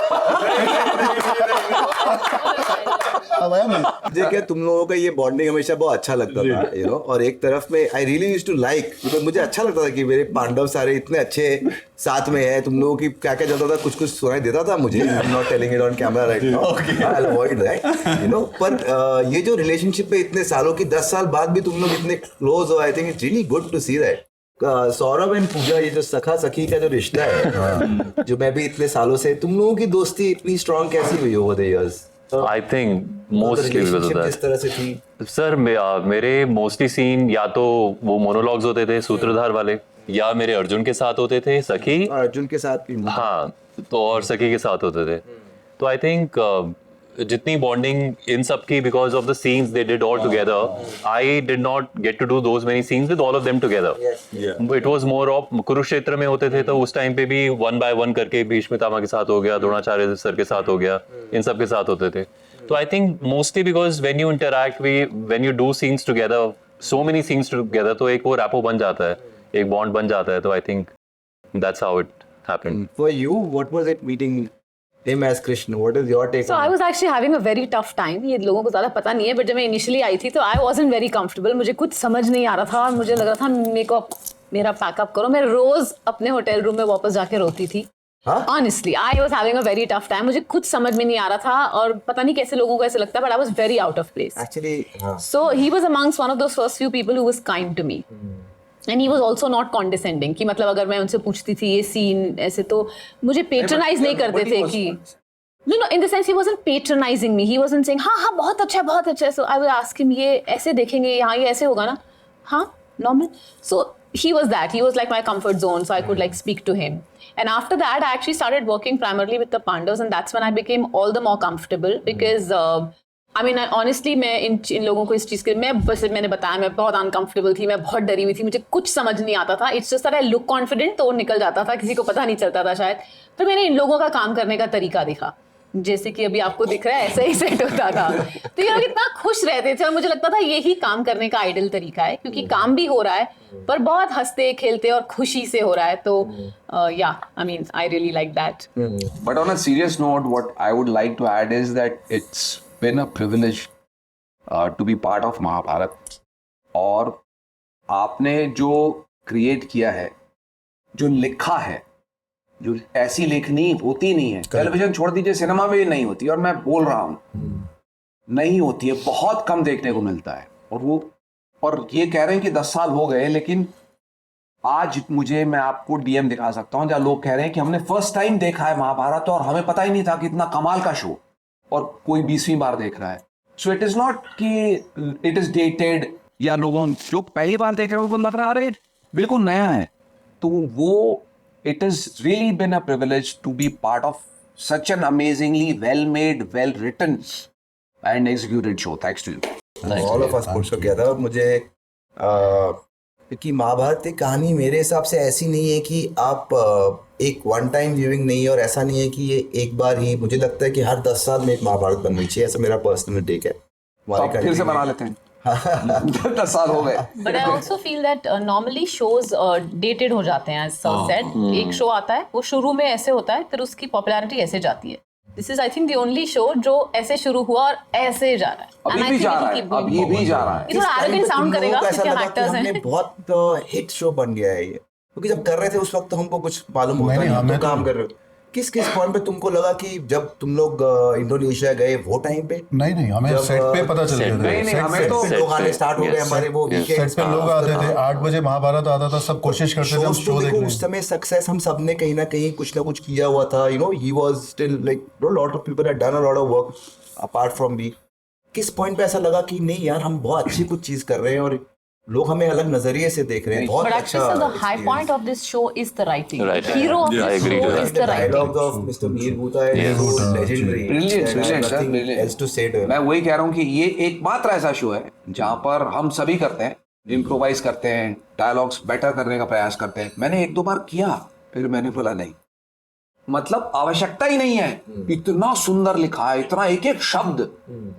Speaker 3: अब आया मैं।
Speaker 2: मुझे क्या तुम लोगों का ये बॉन्डिंग हमेशा बहुत अच्छा लगता था, यू नो। और एक तरफ में I really used to like, because मुझे अच्छा लगता था कि मेरे पांडव सारे इतने अच्छे साथ में है। तुम लोगों की क्या क्या चलता था, कुछ सुनाई देता था मुझे। I am not telling it on camera right now, I will avoid that, you know. पर ये जो रिलेशनशिप है इतने सालों की, 10 साल बाद भी तुम लोग इतने क्लोज हो, I think it's really good to see that. Saurabh and Pooja, ये जो सखा सखी का जो रिश्ता है, जो मैं भी इतने सालों से, तुम लोगों की दोस्ती इतनी स्ट्रांग कैसी हुई over the years?
Speaker 6: I think mostly because of
Speaker 2: किस तरह से थी?
Speaker 6: सर मेरे मोस्टली सीन या तो वो मोनोलॉग्स होते थे सूत्रधार वाले, या मेरे अर्जुन के साथ होते थे, सखी।
Speaker 2: और अर्जुन के साथ भी।
Speaker 6: हाँ, तो और सखी के साथ होते थे। तो आई थिंक जितनी बॉन्डिंग इन सब की, because of the scenes they did all together, I did not get to do those many scenes with all of them together. It was more of Kurukshetra में होते थे, तो उस टाइम पे भी 1 by 1 करके भीष्म पितामह के साथ हो गया, द्रोणाचार्य सर के साथ हो गया, इन सब के साथ होते थे। तो I think mostly because when you interact, when you do scenes together, so many scenes together, तो एक वो रैपो बन जाता है, एक बॉन्ड बन जाता है। तो I think that's how it happened.
Speaker 2: For you, what was it meeting Him as Krishna. What is your take
Speaker 5: So
Speaker 2: on
Speaker 5: I
Speaker 2: it?
Speaker 5: was actually having a very tough time. ये लोगों को ज़्यादा पता नहीं है, but जब मैं initially आई थी तो I wasn't very comfortable. मुझे कुछ समझ नहीं आ रहा था और मुझे लग रहा था मेरे को मेरा पैकअप करो. मैं रोज अपने होटल रूम में वापस जाके रोती थी. Honestly, I was having a very tough time. मुझे कुछ समझ में नहीं आ रहा था और पता नहीं कैसे लोगों को ऐसे लगता है, but I was very out of place.
Speaker 2: Actually,
Speaker 5: So he was amongst one of those first few people who was kind to me. And he was also not condescending. कि मतलब अगर मैं उनसे पूछती थी ये सीन ऐसे तो मुझे patronize नहीं करते थे कि no, in the sense he wasn't patronizing me. He wasn't saying हाँ बहुत अच्छा है. So I would ask him ये ऐसे देखेंगे यहाँ ये ऐसे होगा ना हाँ normal. So he was that. He was like my comfort zone. So I could like speak to him. And after that, I actually started working primarily with the Pandavas, and that's when I became all the more comfortable because I mean, honestly, मैं इन लोगों को इस चीज़ के मैंने बताया मैं बहुत uncomfortable थी, मैं बहुत डरी हुई थी, मुझे कुछ समझ नहीं आता था. It's just that I look confident, तो वो निकल जाता था, किसी को पता नहीं चलता था शायद. फिर मैंने इन लोगों का काम करने का तरीका देखा, जैसे कि अभी आपको दिख रहा है ऐसा ही सेट होता था. तो ये लोग इतना खुश रहते थे और मुझे लगता था यही काम करने का आइडियल तरीका है, क्योंकि काम भी हो रहा है पर बहुत हंसते खेलते और खुशी से हो रहा है. तो या I mean I really like that.
Speaker 7: But on a serious note, what I would like to add is that it's been a privilege to be part of Mahabharat. और आपने जो क्रिएट किया है, जो लिखा है, जो ऐसी लेखनी होती नहीं है, टेलीविजन छोड़ दीजिए, सिनेमा में नहीं होती. और मैं बोल रहा हूँ नहीं होती है, बहुत कम देखने को मिलता है. और ये कह रहे हैं कि 10 साल हो गए, लेकिन आज मैं आपको डीएम दिखा सकता हूँ जहाँ लोग कह रहे हैं कि हमने फर्स्ट टाइम देखा है महाभारत और हमें पता ही नहीं था कि इतना कमाल का शो, और कोई 20वीं बार देख रहा है. सो इट इज नॉट कि इट इज डेटेड या लोगों जो पहली बार देख रहे हैं उनको लग रहा है बिल्कुल नया है. तो वो it has really been a privilege to be part of such an amazingly well made, well written and executed show. Thanks to you.
Speaker 2: All of us put together. मुझे क्योंकि महाभारत की कहानी मेरे हिसाब से ऐसी नहीं है कि आप एक वन टाइम व्यूइंग नहीं है, और ऐसा नहीं है कि ये एक बार ही. मुझे लगता है कि हर 10 साल में एक महाभारत बननी चाहिए, ऐसा मेरा पर्सनल टेक है.
Speaker 7: तो फिर से बना लेते हैं. 10 साल हो गए.
Speaker 5: But I also feel that normally shows dated हो जाते हैं, as Sir said. एक शो आता है, वो शुरू में ऐसे होता है, फिर उसकी पॉपुलैरिटी ऐसे जाती है. This is I think the only show जो ऐसे शुरू हुआ और ऐसे जा रहा है.
Speaker 7: अभी भी जा रहा है, अभी भी जा रहा है.
Speaker 5: ये थोड़ा arrogant sound करेगा क्योंकि हम actors हैं.
Speaker 2: हमने बहुत हिट शो बन गया है ये, क्योंकि जब कर रहे थे उस वक्त तो हमको कुछ मालूम होता नहीं, तो काम कर रहे हो. किस पॉइंट पे तुमको लगा कि जब तुम लोग इंडोनेशिया गए वो टाइम पे?
Speaker 3: नहीं हमें सेट पे पता चल गया.
Speaker 7: नहीं हमें तो
Speaker 2: लोग आने स्टार्ट हो गए हमारे. वो
Speaker 3: सेट पे लोग आते थे, 8 बजे महाभारत आता था, सब कोशिश करते थे हम शो देखने.
Speaker 2: उस समय सक्सेस हम सब ने कहीं ना कहीं कुछ ना कुछ किया हुआ था. You know he was still like lot of people had done a lot of work apart from me. किस पॉइंट पे ऐसा लगा कि नहीं यार हम बहुत अच्छी कुछ चीज कर रहे हैं और लोग हमें अलग नजरिए से देख रहे हैं? बहुत अच्छा.
Speaker 5: But actually, the high point of this show is the writing.
Speaker 6: Right.
Speaker 5: Hero of this show is the writing.
Speaker 2: Dialogue of Mr. Mir Bhuta is legendary.
Speaker 7: Brilliant.
Speaker 2: else to say to him.
Speaker 7: मैं वही कह रहा हूँ कि ये एकमात्र ऐसा show है जहाँ पर हम सभी करते हैं, इम्प्रोवाइज करते हैं, डायलॉग्स बेटर करने का प्रयास करते हैं. मैंने 1-2 बार किया, फिर मैंने बोला नहीं, मतलब आवश्यकता ही नहीं है. इतना सुंदर लिखा है, इतना एक शब्द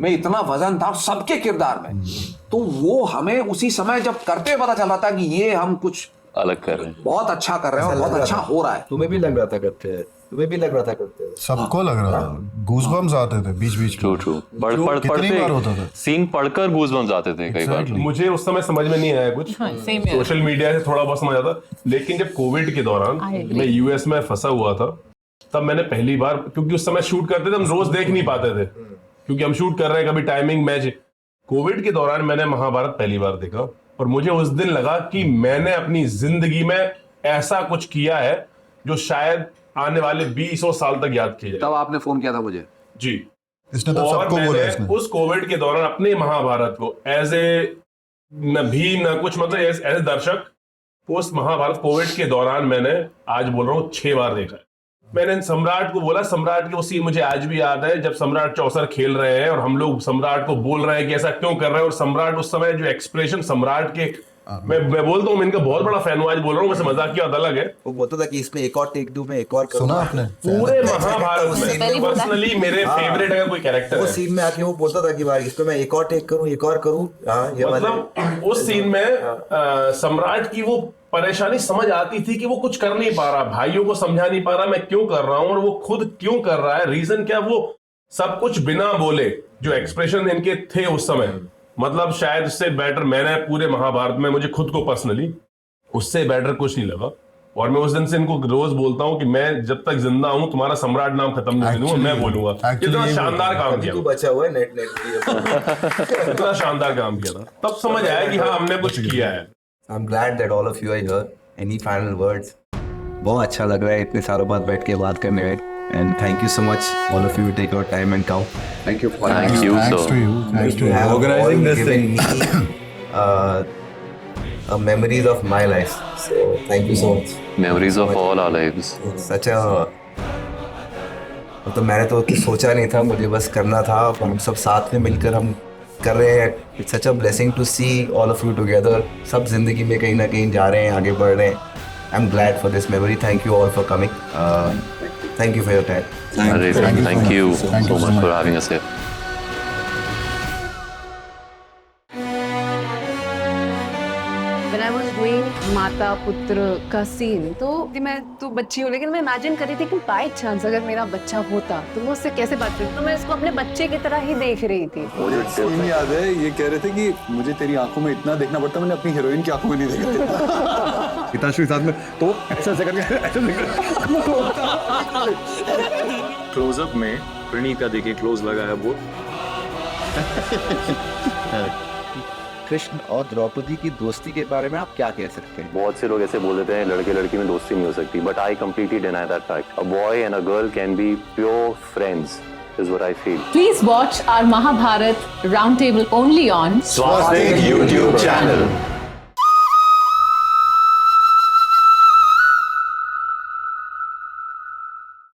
Speaker 7: में इतना वजन था सबके किरदार में. तो वो हमें उसी समय जब करते पता चला था कि ये हम कुछ
Speaker 6: अलग कर रहे हैं,
Speaker 7: बहुत अच्छा कर रहे हैं और बहुत अच्छा हो रहा है.
Speaker 2: तुम्हें भी लग रहा था करते हैं, तुम्हें भी लग रहा था करते हैं,
Speaker 3: सबको लग रहा था. गूज़बम्स आते थे बीच में.
Speaker 6: ट्रू पढ़ते सीन पढ़कर गूज़बम्स आते थे कई बार.
Speaker 4: मुझे उस समय समझ में नहीं आया कुछ, सोशल मीडिया से थोड़ा बहुत समझ आता, लेकिन जब कोविड के दौरान मैं यूएस में फंसा हुआ था, तब मैंने पहली बार, क्योंकि उस समय शूट करते थे हम रोज देख नहीं पाते थे क्योंकि हम शूट कर रहे हैं, कभी टाइमिंग मैच. कोविड के दौरान मैंने महाभारत पहली बार देखा और मुझे उस दिन लगा कि मैंने अपनी जिंदगी में ऐसा कुछ किया है जो शायद आने वाले 20 साल तक याद किया जाए.
Speaker 7: तब आपने फोन किया था मुझे
Speaker 4: जी.
Speaker 3: इसने तो सबको बोला इसने.
Speaker 4: उस कोविड के दौरान अपने महाभारत को एज ए न भीम न कुछ, मतलब एज ए दर्शक उस महाभारत कोविड के दौरान मैंने, आज बोल रहा हूँ, 6 बार देखा है. मैंने सम्राट को बोला, सम्राट के वो सीन मुझे आज भी याद है जब सम्राट चौसर खेल रहे हैं और हम लोग सम्राट को बोल रहे हैं कि ऐसा क्यों कर रहे हैं, और सम्राट उस समय जो एक्सप्रेशन सम्राट के, मैं बोलता हूँ, मैं इनका बहुत बड़ा फैन हूँ, आज बोल रहा हूँ, वैसे मजाक की बात अलग है.
Speaker 2: वो बोलता था कि इसमें एक और टेक दूं, मैं एक और करूं.
Speaker 3: सुना आपने?
Speaker 4: पूरे महाभारत में पर्सनली मेरे फेवरेट अगर कोई कैरेक्टर है,
Speaker 2: वो सीन में आके वो बोलता था कि भाई इसमें मैं एक और टेक करूं, एक और करूं. हाँ, ये
Speaker 4: मतलब उस सीन में सम्राट की वो परेशानी समझ आती थी कि वो कुछ कर नहीं पा रहा, भाइयों को समझा नहीं पा रहा मैं क्यों कर रहा हूं और वो खुद क्यों कर रहा है, रीजन क्या, वो सब कुछ बिना बोले जो एक्सप्रेशन इनके थे उस समय, मतलब शायद उससे बेटर मैंने पूरे महाभारत में मुझे खुद को पर्सनली उससे बेटर कुछ नहीं लगा। और मैं उस दिन से इनको रोज बोलता हूँ कि मैं जब तक जिंदा हूँ तुम्हारा सम्राट नाम खत्म नहीं करूंगा, मैं बोलूंगा। कितना शानदार काम किया,
Speaker 2: बचा हुआ है नेट
Speaker 4: कितना शानदार काम किया था, तब समझ आया कि हाँ हमने कुछ किया है।
Speaker 2: I'm glad that all of you are here. Any final words? बहुत अच्छा लग रहा है इतने सालों बाद बैठ के बात करने में, and thank you so much all of you to take your time and come.
Speaker 7: Thank you.
Speaker 6: Thank you,
Speaker 3: Thanks to
Speaker 6: sir.
Speaker 3: you. Thanks to you.
Speaker 2: have
Speaker 1: Organizing
Speaker 2: all
Speaker 1: this
Speaker 2: given me memories of my life. So thank you so much.
Speaker 6: Memories of all our lives.
Speaker 2: Such a तो मैंने तो कुछ सोचा नहीं था, मुझे बस करना था। हम सब साथ में मिलकर हम कर रहे हैं। It's such a blessing to see all of you together. सब जिंदगी में कहीं ना कहीं जा रहे हैं, आगे बढ़ रहे हैं। I am glad for this memory. Thank you all for coming. Thank you for your time.
Speaker 6: Thank you so much for having us here.
Speaker 5: When I was doing माता पुत्र का सीन, तो मैं तो बच्ची हूँ, लेकिन मैं इमेजिन कर रही थी कि बाय चांस अगर मेरा बच्चा होता तो मैं उससे कैसे बात करती, तो मैं इसको अपने बच्चे की तरह ही देख रही थी।
Speaker 1: मुझे सीन याद है, ये कह रहे थे कि मुझे तेरी आंखों में इतना देखना पड़ता, मैंने अपनी हीरोइन की आंखों में नहीं देखा। हितांशु के साथ में तो ऐसा करके
Speaker 11: क्लोजअप में प्रणीता देखिए क्लोज लगा है वो।
Speaker 8: कृष्ण और द्रौपदी की दोस्ती के बारे में आप क्या कह सकते हैं?
Speaker 6: बहुत से लोग ऐसे बोल देते हैं लड़के लड़की में दोस्ती नहीं हो सकती, but I completely deny that fact. A boy and a girl can be pure friends is what I feel.
Speaker 5: Please watch our Mahabharat Roundtable only on
Speaker 6: Swastik YouTube channel.